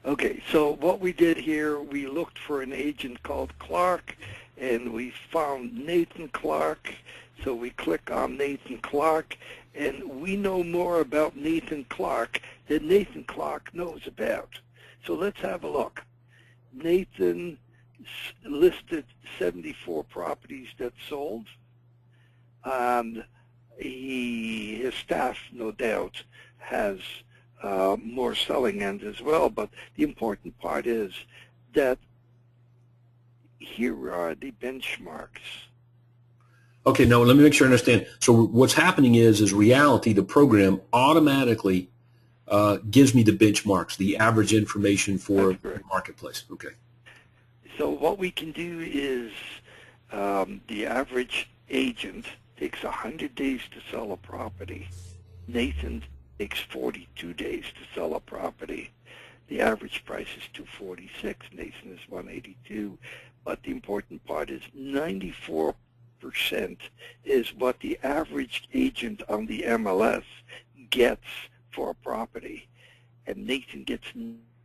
Okay, so what we did here, we looked for an agent called Clark, and we found Nathan Clark. So we click on Nathan Clark, and we know more about Nathan Clark than Nathan Clark knows about. So let's have a look. Nathan listed 74 properties that sold, and his staff, no doubt, has more selling end as well. But the important part is that here are the benchmarks. Okay, now let me make sure I understand. So what's happening is reality, the program automatically gives me the benchmarks, the average information for the marketplace. Okay. So what we can do is the average agent takes 100 days to sell a property. Nathan takes 42 days to sell a property. The average price is 246. Nathan is 182. But the important part is 94% is what the average agent on the MLS gets for a property. And Nathan gets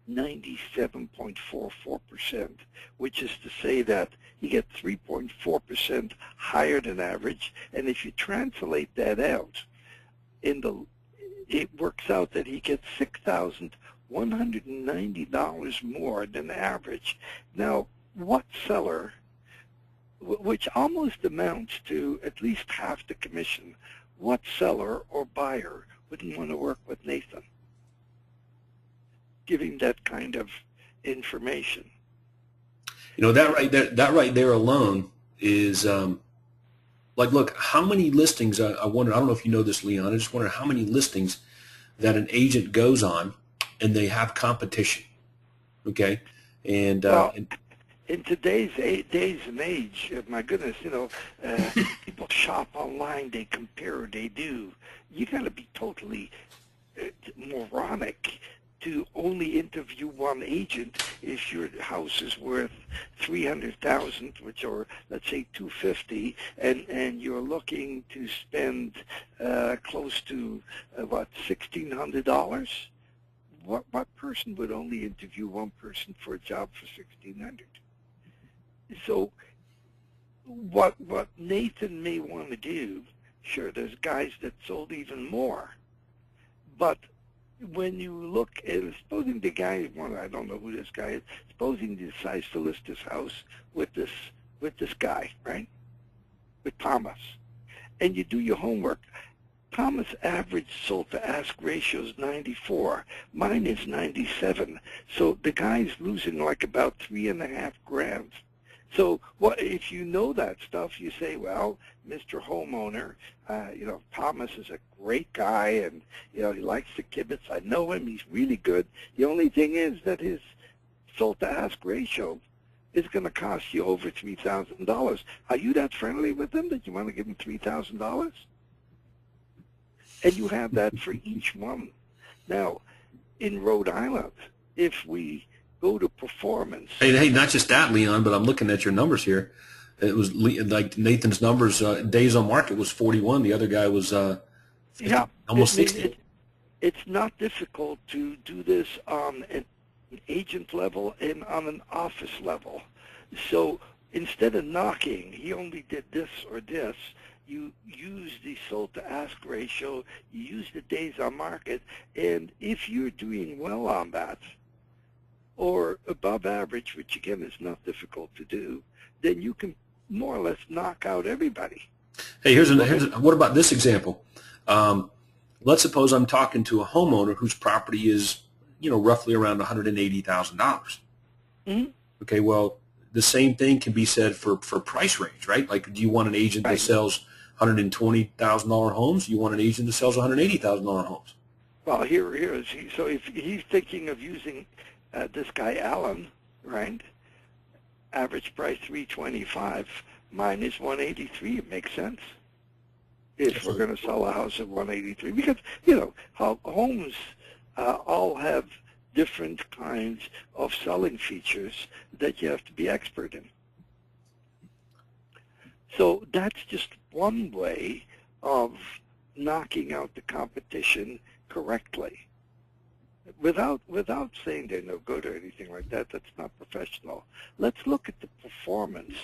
97.44%, which is to say that he gets 3.4% higher than average. And if you translate that out, it works out that he gets $6,190 more than average. Now, what seller, which almost amounts to at least half the commission, what seller or buyer wouldn't want to work with Nathan? Give him that kind of information. You know, that right there alone is like, look, how many listings, I wonder, I don't know if you know this, Leon, I just wonder how many listings that an agent goes on and they have competition, okay? And, well, in today's days and age, my goodness, you know, people shop online, they compare, they do. You got to be totally moronic to only interview one agent if your house is worth $300,000, which are, let's say, $250, and you're looking to spend close to what, $1,600. What person would only interview one person for a job for $1,600? So what Nathan may want to do, sure, there's guys that sold even more, but when you look at, supposing the guy, well, I don't know who this guy is, supposing he decides to list his house with this guy, right, with Thomas, and you do your homework. Thomas' average sold-to-ask ratio is 94. Mine is 97. So the guy's losing like about $3.5 grand. So what if you know that stuff? You say, well, Mr. Homeowner, you know, Thomas is a great guy, and you know he likes the kibitz. I know him; he's really good. The only thing is that his sold-to-ask ratio is going to cost you over $3,000. Are you that friendly with him that you want to give him $3,000? And you have that for each one. Now, in Rhode Island, if we go to performance. Hey, not just that, Leon, but I'm looking at your numbers here. It was like Nathan's numbers, days on market was 41. The other guy was 50, yeah, almost 60. It's not difficult to do this on an agent level and on an office level. So instead of knocking, he only did this or this, you use the sold-to-ask ratio, you use the days on market, and if you're doing well on that, or above average, which again is not difficult to do, then you can more or less knock out everybody. Hey, what about this example? Let's suppose I'm talking to a homeowner whose property is, you know, roughly around $180,000. Mm-hmm. Okay, well, the same thing can be said for price range, right? Like, do you want an agent that sells $120,000 homes? Do you want an agent that sells $180,000 homes? Well, here is so if he's thinking of using this guy Allen, right? Average price 325. Mine is 183. It makes sense if we're going to sell a house at 183, because you know how homes all have different kinds of selling features that you have to be expert in. So that's just one way of knocking out the competition correctly. Without saying they're no good or anything like that, that's not professional. Let's look at the performance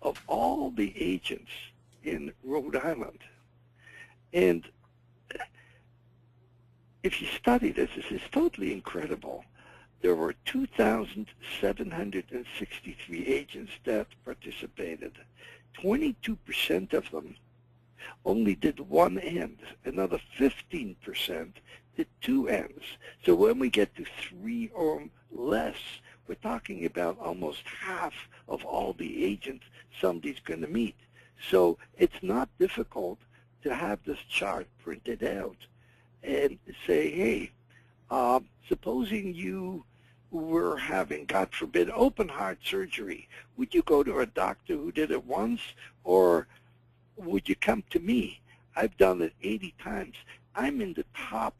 of all the agents in Rhode Island. And if you study this, this is totally incredible. there were 2,763 agents that participated. 22% of them only did one end. Another 15% did two ends. So when we get to three or less, we're talking about almost half of all the agents somebody's going to meet. So it's not difficult to have this chart printed out and say, hey, supposing you were having, God forbid, open heart surgery, would you go to a doctor who did it once, or would you come to me? I've done it 80 times. I'm in the top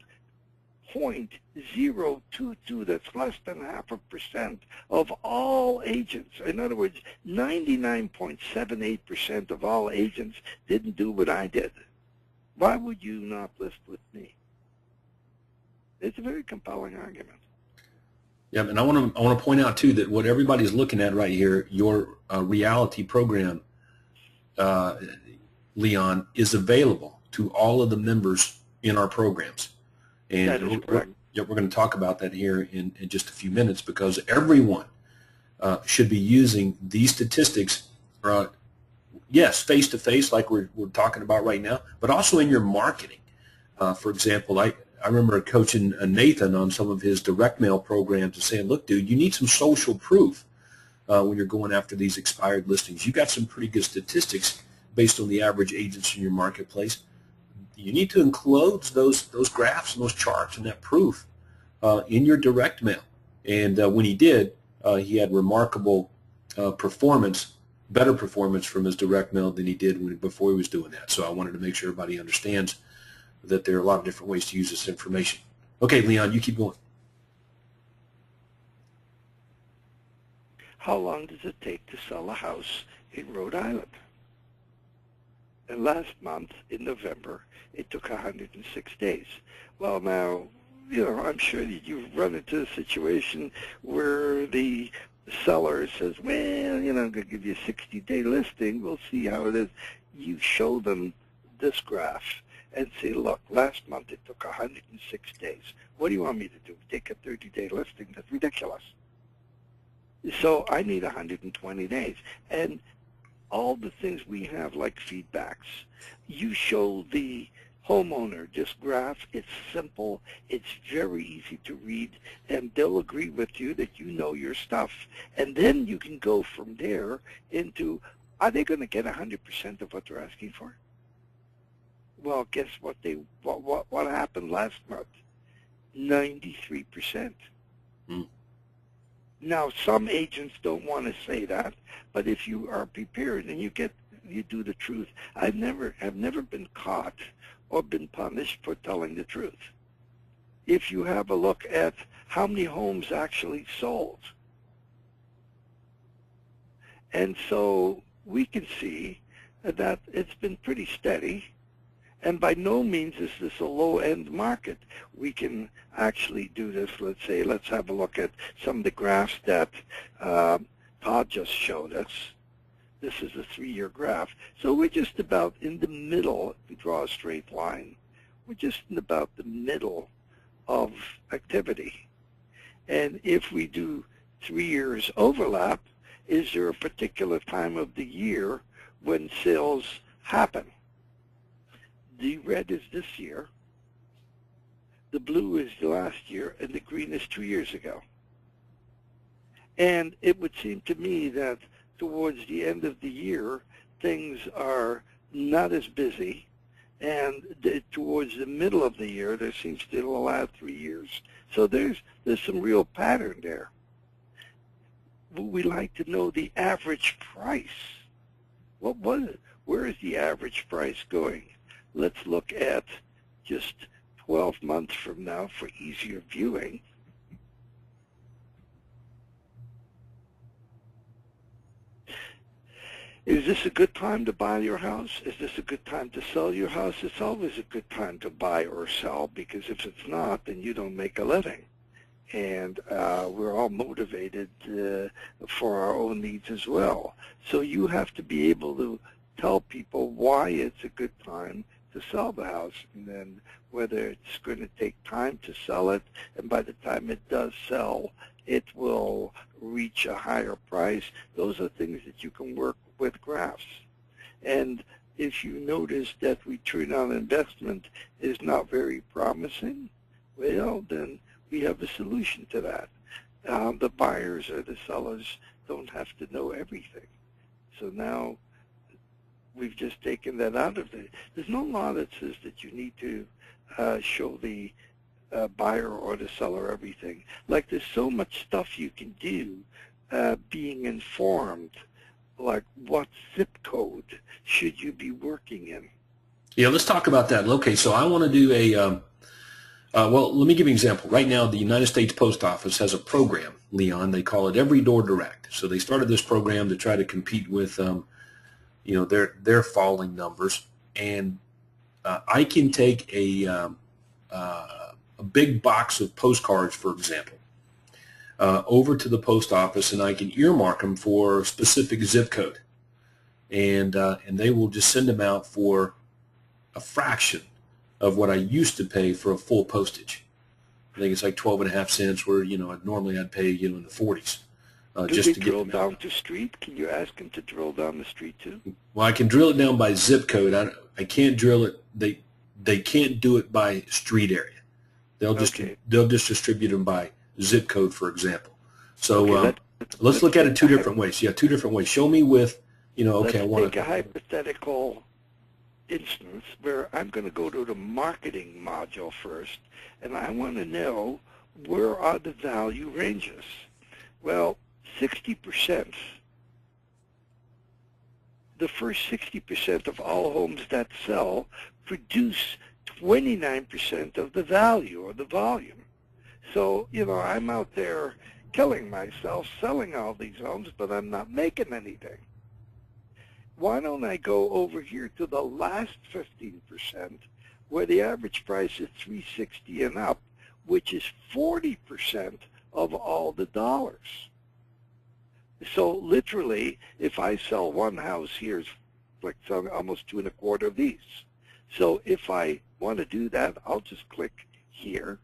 0.022, that's less than 0.5% of all agents. In other words, 99.78% of all agents didn't do what I did. Why would you not list with me? It's a very compelling argument. Yeah, and I want to point out too that what everybody's looking at right here, your reality program, Leon, is available to all of the members in our programs. And that is correct. We're going to talk about that here in just a few minutes, because everyone should be using these statistics, yes, face-to-face like we're talking about right now, but also in your marketing. For example, I remember coaching Nathan on some of his direct mail programs and saying, look, dude, you need some social proof when you're going after these expired listings. You got some pretty good statistics based on the average agents in your marketplace. You need to include those graphs and those charts and that proof in your direct mail. And when he did, he had remarkable performance, better performance from his direct mail than he did before he was doing that. So I wanted to make sure everybody understands that there are a lot of different ways to use this information. Okay, Leon, you keep going. How long does it take to sell a house in Rhode Island? And last month, in November, it took 106 days. Well, now, I'm sure that you've run into a situation where the seller says, well, I'm going to give you a 60-day listing. We'll see how it is. You show them this graph and say, look, last month it took 106 days. What do you want me to do? Take a 30-day listing? That's ridiculous. So I need 120 days. And all the things we have, like feedbacks, you show the homeowner this graph. It's simple. It's very easy to read, and they'll agree with you that you know your stuff. And then you can go from there into, are they going to get 100% of what they're asking for? Well, guess what? What happened last month? 93%. Now, some agents don't want to say that, but if you are prepared and you do the truth. I've never been caught or been punished for telling the truth. If you have a look at how many homes actually sold, and so we can see that it's been pretty steady. And by no means is this a low-end market. We can actually do this. Let's have a look at some of the graphs that Todd just showed us. This is a 3-year graph. So we're just about in the middle. If we draw a straight line, we're just in about the middle of activity. And if we do 3 years overlap, is there a particular time of the year when sales happen? The red is this year, the blue is the last year, and the green is 2 years ago. And it would seem to me that towards the end of the year, things are not as busy, and towards the middle of the year, there seems to allow 3 years. So there's some real pattern there. We like to know the average price. What was it? Where is the average price going? Let's look at just 12 months from now for easier viewing. Is this a good time to buy your house? Is this a good time to sell your house? It's always a good time to buy or sell, because if it's not, then you don't make a living. And we're all motivated for our own needs as well. So you have to be able to tell people why it's a good time to sell the house, and then whether it's going to take time to sell it, and by the time it does sell, it will reach a higher price. Those are things that you can work with graphs. And if you notice that return on investment is not very promising, well, then we have a solution to that. The buyers or the sellers don't have to know everything. So now we've just taken that out of it. There's no law that says that you need to show the buyer or the seller everything. Like, there's so much stuff you can do being informed, like what zip code should you be working in. Yeah, let's talk about that. Okay, so I want to do a, well, let me give you an example. Right now, the United States Post Office has a program, Leon. They call it Every Door Direct. So they started this program to try to compete with, you know, their falling numbers. And I can take a big box of postcards, for example, over to the post office, and I can earmark them for a specific zip code, and they will just send them out for a fraction of what I used to pay for a full postage. I think it's like 12.5 cents, where, you know, normally I'd pay, you know, in the 40s. Just to drill get them down out. to street? Can you ask them to drill down the street too? Well, I can drill it down by zip code. I can't drill it. They can't do it by street area. They'll just distribute them by zip code, for example. So let's look at it two different ways. Yeah, two different ways. Show me with, you know, okay, I want to take a hypothetical instance where I'm going to go to the marketing module first, and I want to know where are the value ranges. Well, 60%, the first 60% of all homes that sell produce 29% of the value or the volume. So, you know, I'm out there killing myself selling all these homes, but I'm not making anything. Why don't I go over here to the last 15%, where the average price is $360 and up, which is 40% of all the dollars. So literally, if I sell one house here, it's like selling almost 2 1/4 of these. So if I want to do that, I'll just click here,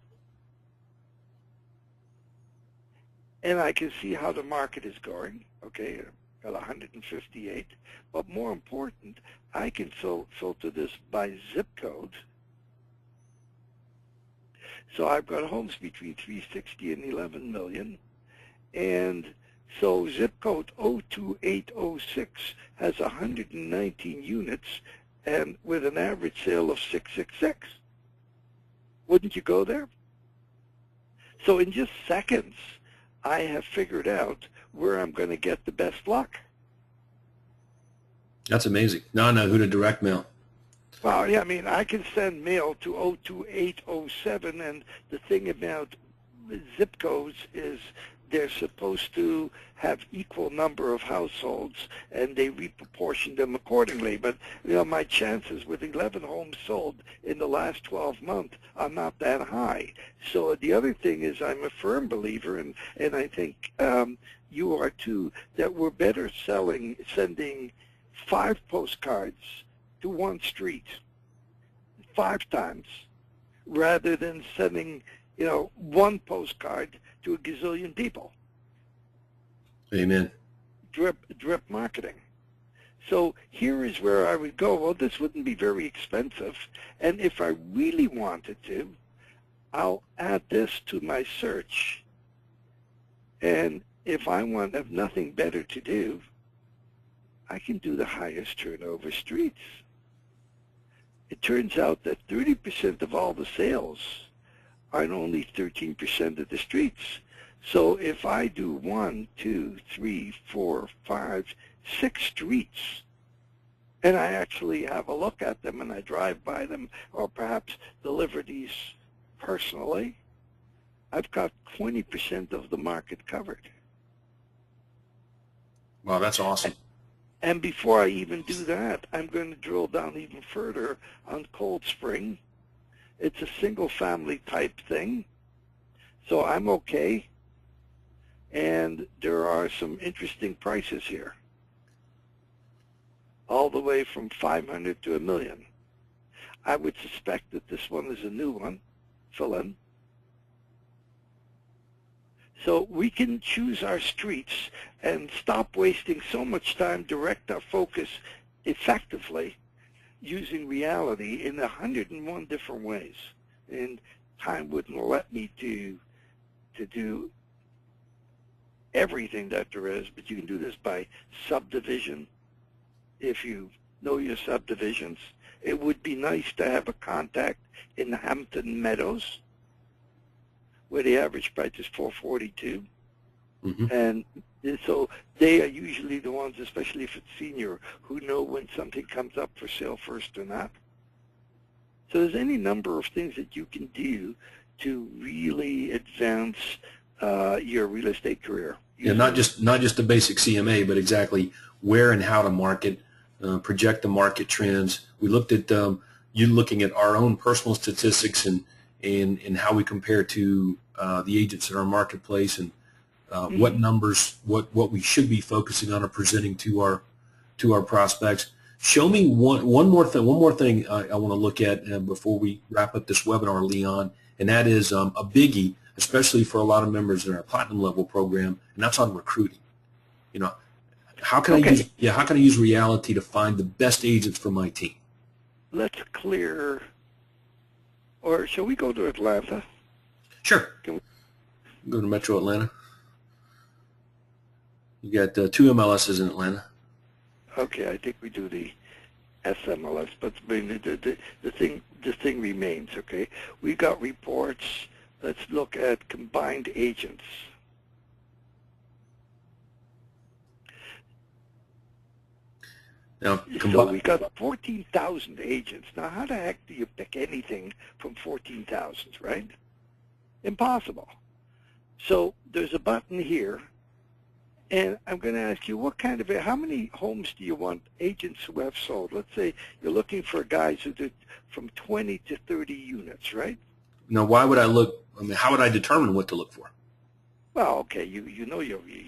and I can see how the market is going. Okay, got 158. But more important, I can filter this by zip code. So I've got homes between 360 and 11 million. And so zip code 02806 has 119 units and with an average sale of 666. Wouldn't you go there? So in just seconds, I have figured out where I'm going to get the best luck. That's amazing. Now I know who to direct mail. Well, yeah, I mean, I can send mail to 02807, and the thing about zip codes is they're supposed to have equal number of households, and they reproportion them accordingly. But, you know, my chances with 11 homes sold in the last 12 months are not that high. So the other thing is I'm a firm believer, and I think you are too, that we're better sending 5 postcards to one street 5 times rather than sending, you know, 1 postcard to a gazillion people. Amen. Drip marketing. So here is where I would go. Well, this wouldn't be very expensive, and if I really wanted to, I'll add this to my search, and if I have nothing better to do, I can do the highest turnover streets. It turns out that 30% of all the sales are in only 13% of the streets. So if I do 1, 2, 3, 4, 5, 6 streets, and I actually have a look at them and I drive by them, or perhaps deliver these personally, I've got 20% of the market covered. Wow, that's awesome. And before I even do that, I'm going to drill down even further on Cold Spring. It's a single family type thing, so I'm okay. And there are some interesting prices here, all the way from 500 to $1 million. I would suspect that this one is a new one. Fill in. So we can choose our streets and stop wasting so much time, direct our focus effectively using reality in 101 different ways. And time wouldn't let me to do everything that there is, but you can do this by subdivision. If you know your subdivisions, it would be nice to have a contact in Hampton Meadows, where the average price is $442, and so they are usually the ones, especially if it's senior, who know when something comes up for sale first or not. So there's any number of things that you can do to really advance your real estate career. Yeah, not just the basic CMA, but exactly where and how to market, project the market trends. We looked at you looking at our own personal statistics and how we compare to the agents in our marketplace, and what numbers, what we should be focusing on or presenting to our prospects. Show me one more thing I want to look at before we wrap up this webinar, Leon, and that is a biggie, especially for a lot of members in our platinum level program, and that's on recruiting. You know, how can I use reality to find the best agents for my team? Let's clear, or shall we go to Atlanta? Sure. Can we go to Metro Atlanta? You got 2 MLSs in Atlanta. Okay, I think we do the SMLS, but I mean, the thing remains. Okay, we got reports. Let's look at combined agents. Now, so we got 14,000 agents. Now, how the heck do you pick anything from 14,000, right? Impossible. So there's a button here, and I'm going to ask you, how many homes do you want agents who have sold? Let's say you're looking for guys who did from 20 to 30 units, right? Now, why would I look? I mean, how would I determine what to look for? Well, okay, you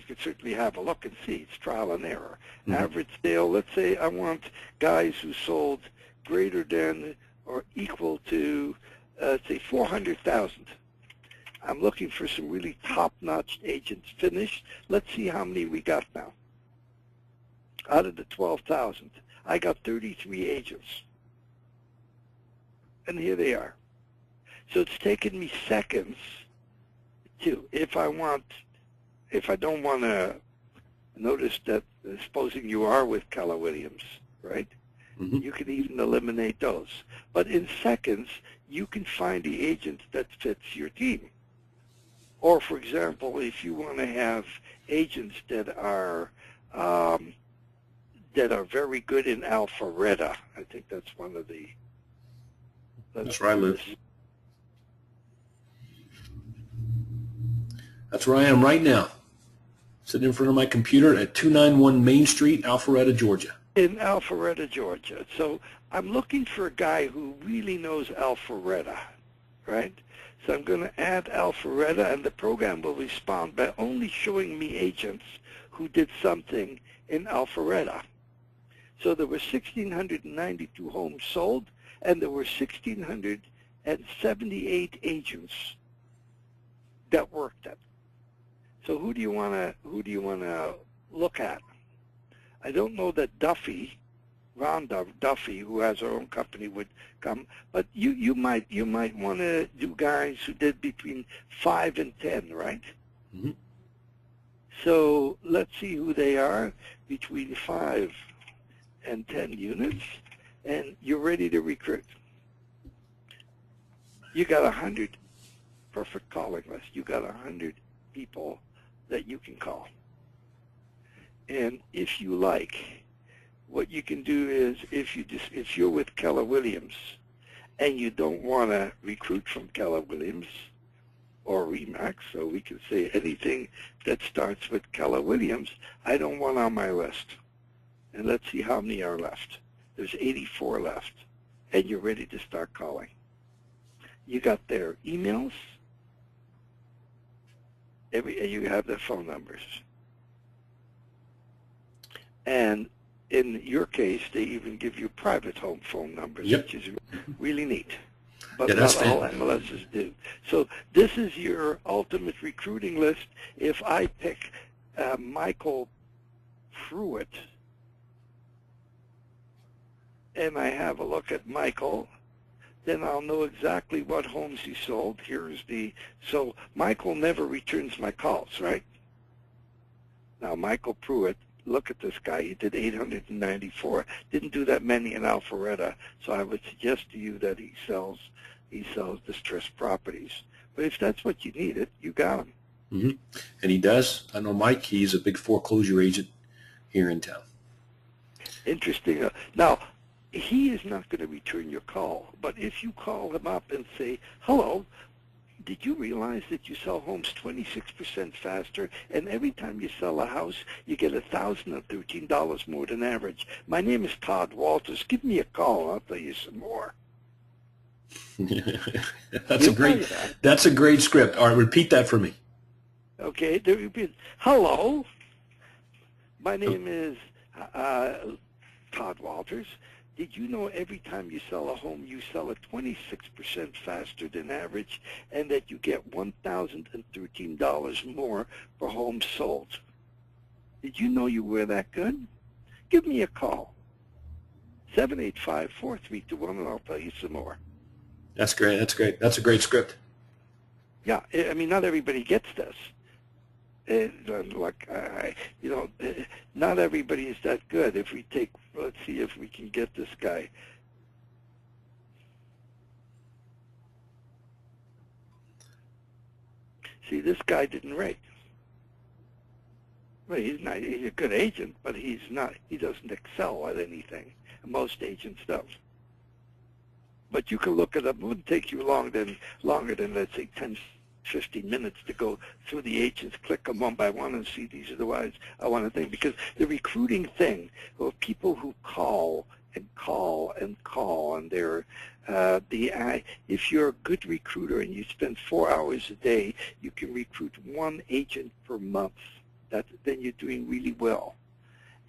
could certainly have a look and see. It's trial and error. Average sale, let's say I want guys who sold greater than or equal to, say, 400,000. I'm looking for some really top-notch agents finished. Let's see how many we got now. Out of the 12,000, I got 33 agents. And here they are. So it's taken me seconds to, if I don't want to, notice that, supposing you are with Keller Williams, right? You can even eliminate those. But in seconds, you can find the agent that fits your team. Or, for example, if you want to have agents that are very good in Alpharetta, I think that's one of the. That's where I live. That's where I am right now, sitting in front of my computer at 291 Main Street, Alpharetta, Georgia. In Alpharetta, Georgia. So I'm looking for a guy who really knows Alpharetta, right? So I'm going to add Alpharetta, and the program will respond by only showing me agents who did something in Alpharetta. So there were 1,692 homes sold, and there were 1,678 agents that worked it. So who do you want to look at? I don't know that Ron Duffy, who has our own company, would come, but you might want to do guys who did between 5 and 10, right? So let's see who they are, between 5 and 10 units, and you're ready to recruit. You got 100 perfect calling list. You got 100 people that you can call. And if you like, what you can do is, if you're with Keller Williams and you don't want to recruit from Keller Williams or Remax, so we can say anything that starts with Keller Williams, I don't want on my list. And let's see how many are left. There's 84 left, and you're ready to start calling. You got their emails, you have their phone numbers. And in your case, they even give you private home phone numbers, Yep. which is really neat. But Yeah, not that's all MLSs do. So this is your ultimate recruiting list. If I pick Michael Pruitt, and I have a look at Michael, then I'll know exactly what homes he sold. So Michael never returns my calls, right? Now, Michael Pruitt, look at this guy. He did 894. Didn't do that many in Alpharetta. So I would suggest to you that he sells distressed properties. But if that's what you needed, you got him. Mm-hmm. And he does. I know Mike. He's a big foreclosure agent here in town. Interesting. Now, he is not going to return your call. But if you call him up and say, hello, did you realize that you sell homes 26% faster, and every time you sell a house, you get $1,013 more than average? My name is Todd Walters. Give me a call, and I'll tell you some more. That's a great script. All right, repeat that for me. Okay, there you be. Hello, my name is Todd Walters. Did you know every time you sell a home, you sell it 26% faster than average, and that you get $1,013 more per home sold? Did you know you were that good? Give me a call, 785-4321, and I'll tell you some more. That's great. That's great. That's a great script. Yeah, I mean, not everybody gets this. Not everybody is that good. If we take, let's see if we can get this guy. See, this guy didn't rate. Well, he's a good agent, but he doesn't excel at anything. Most agents don't. But you can look it up. It wouldn't take you longer than, let's say, 10, 15 minutes to go through the agents, click them one by one, and see these are the ones I want to think. Because the recruiting thing, or people who call and call and call, and if you're a good recruiter and you spend 4 hours a day, you can recruit one agent per month. Then you're doing really well.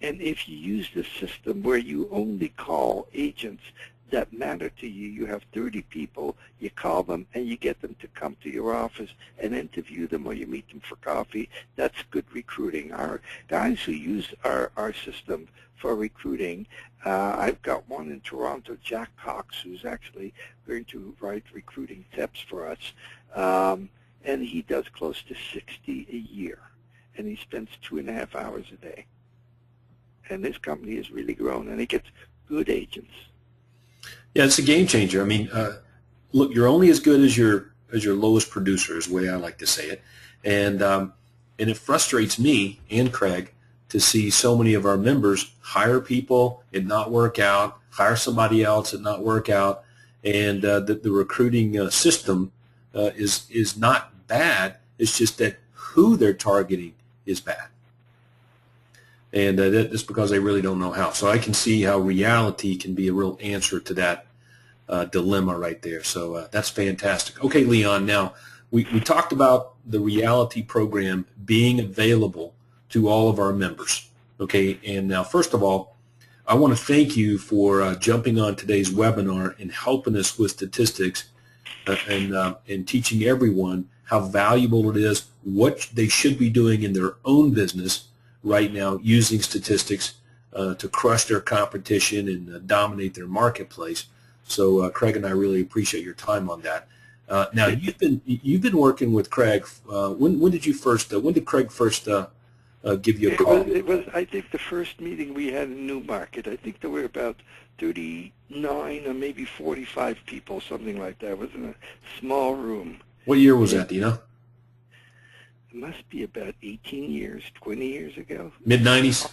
And if you use the system where you only call agents that matter to you, you have 30 people, you call them and you get them to come to your office and interview them, or you meet them for coffee. That's good recruiting. Our guys who use our system for recruiting, I've got one in Toronto, Jack Cox, who's actually going to write recruiting tips for us, and he does close to 60 a year, and he spends 2.5 hours a day. And this company has really grown, and it gets good agents. Yeah, it's a game changer. I mean, look, you're only as good as your lowest producer, is the way I like to say it, and it frustrates me and Craig to see so many of our members hire people and not work out, hire somebody else and not work out, and the recruiting system is not bad. It's just that who they're targeting is bad, and that's because they really don't know how. So I can see how reality can be a real answer to that dilemma right there. So that's fantastic. Okay, Leon, now we talked about the reality program being available to all of our members. Okay, and now first of all, I want to thank you for jumping on today's webinar and helping us with statistics and teaching everyone how valuable it is, what they should be doing in their own business right now using statistics to crush their competition and dominate their marketplace. So Craig and I really appreciate your time on that. Now you've been working with Craig. When did Craig first give you a call? It was I think the first meeting we had in Newmarket. I think there were about 39 or maybe 45 people, something like that. It was in a small room. What year was that? Do you know? It must be about 18 years, 20 years ago. Mid-90s?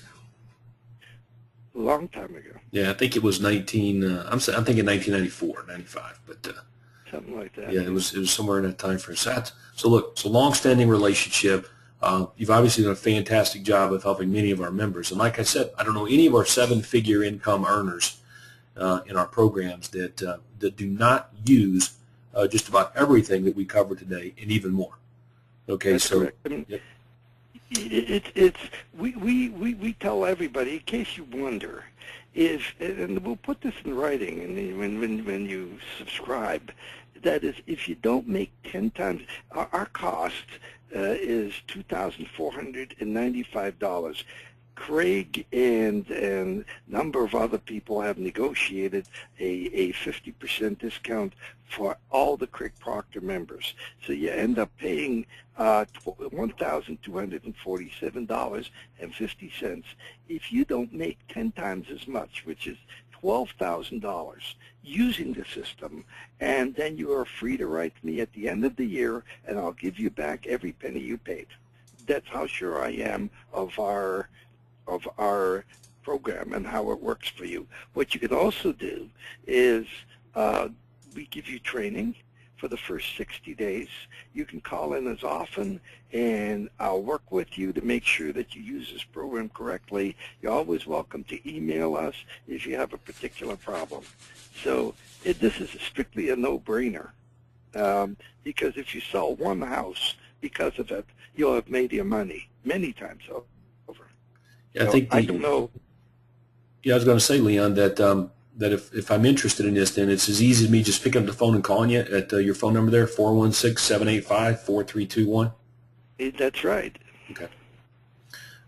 A long time ago. Yeah, I think it was I'm thinking 1994, 95, but something like that. Yeah, it was somewhere in that time frame. So look, it's a long-standing relationship. You've obviously done a fantastic job of helping many of our members. And like I said, I don't know any of our seven-figure income earners in our programs that do not use just about everything that we covered today and even more. Okay, That's so correct. I mean, yep. It's we tell everybody, in case you wonder, and we'll put this in writing, and when you subscribe, that is, if you don't make 10 times, our cost is $2,495. Craig and a number of other people have negotiated a 50% discount for all the Craig Proctor members. So you end up paying $1,247.50 if you don't make 10 times as much, which is $12,000 using the system, and then you are free to write me at the end of the year, and I'll give you back every penny you paid. That's how sure I am of our program and how it works for you. What you can also do is we give you training for the first 60 days. You can call in as often, and I'll work with you to make sure that you use this program correctly. You're always welcome to email us if you have a particular problem. So this is strictly a no-brainer, because if you sell one house because of it, you'll have made your money many times over. Yeah, So I don't know. Yeah, I was going to say, Leon, that that if I'm interested in this, then it's as easy as me just picking up the phone and calling you at your phone number there, 416-785-4321. That's right. Okay.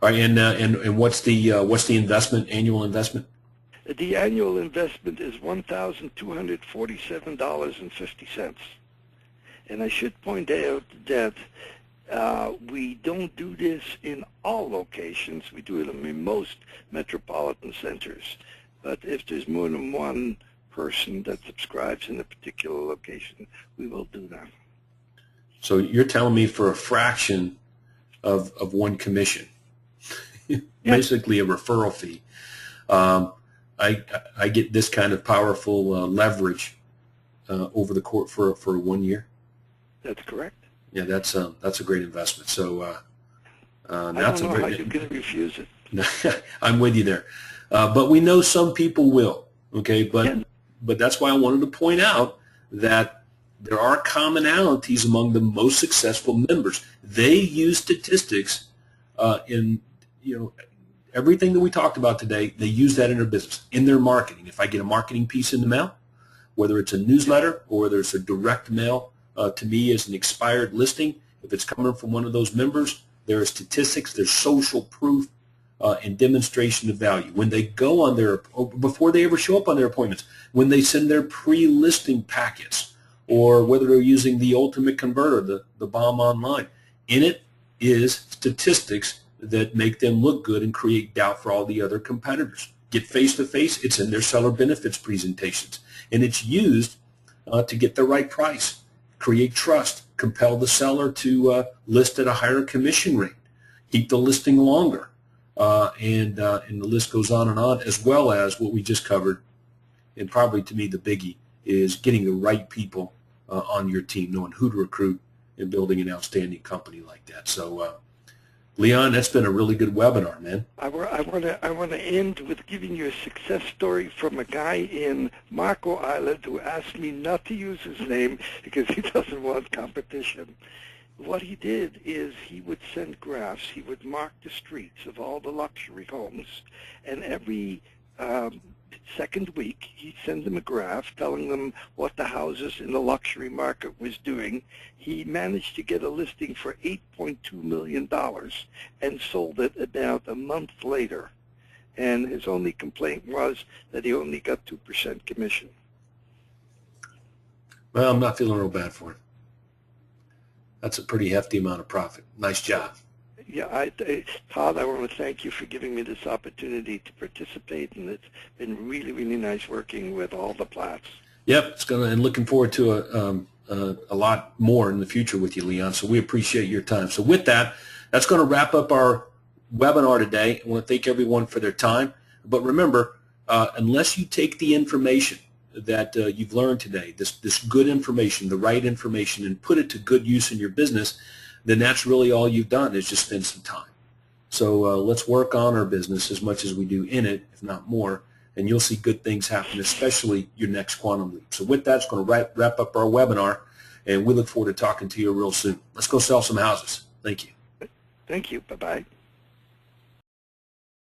All right, and what's the investment, annual investment? The annual investment is $1,247.50. And I should point out that we don't do this in all locations. We do it in most metropolitan centers. But if there's more than one person that subscribes in a particular location, we will do that. So you're telling me for a fraction of one commission, basically a referral fee, I get this kind of powerful leverage over the court for 1 year? That's correct. Yeah, that's a great investment. So I don't know how you can refuse it. I'm with you there, but we know some people will. Okay, but that's why I wanted to point out that there are commonalities among the most successful members. They use statistics in everything that we talked about today. They use that in their business, in their marketing. If I get a marketing piece in the mail, whether it's a newsletter or whether it's a direct mail to me as an expired listing, if it's coming from one of those members, there are statistics, there's social proof, and demonstration of value. When they go on before they ever show up on their appointments, when they send their pre-listing packets, or whether they're using the ultimate converter, the bomb online, in it is statistics that make them look good and create doubt for all the other competitors. Get face-to-face, it's in their seller benefits presentations, and it's used to get the right price, create trust, compel the seller to list at a higher commission rate, keep the listing longer, and the list goes on, as well as what we just covered, and probably to me the biggie is getting the right people on your team, knowing who to recruit and building an outstanding company like that. So, Leon, that's been a really good webinar, man. I want to end with giving you a success story from a guy in Marco Island who asked me not to use his name because he doesn't want competition. What he did is he would send graphs. He would mark the streets of all the luxury homes, and every second week he'd send them a graph telling them what the houses in the luxury market was doing. He managed to get a listing for $8.2 million and sold it about a month later. And his only complaint was that he only got 2% commission. Well, I'm not feeling real bad for him. That's a pretty hefty amount of profit. Nice job. Yeah, Todd, I want to thank you for giving me this opportunity to participate, and it's been really, really nice working with all the Platts. Yep, and looking forward to a lot more in the future with you, Leon. So we appreciate your time. So with that, that's going to wrap up our webinar today. I want to thank everyone for their time. But remember, unless you take the information that you've learned today, this good information, the right information, and put it to good use in your business, then that's really all you've done is just spend some time. So let's work on our business as much as we do in it, if not more, and you'll see good things happen, especially your next quantum leap. So with that, it's going to wrap up our webinar, and we look forward to talking to you real soon. Let's go sell some houses. Thank you. Thank you. Bye-bye.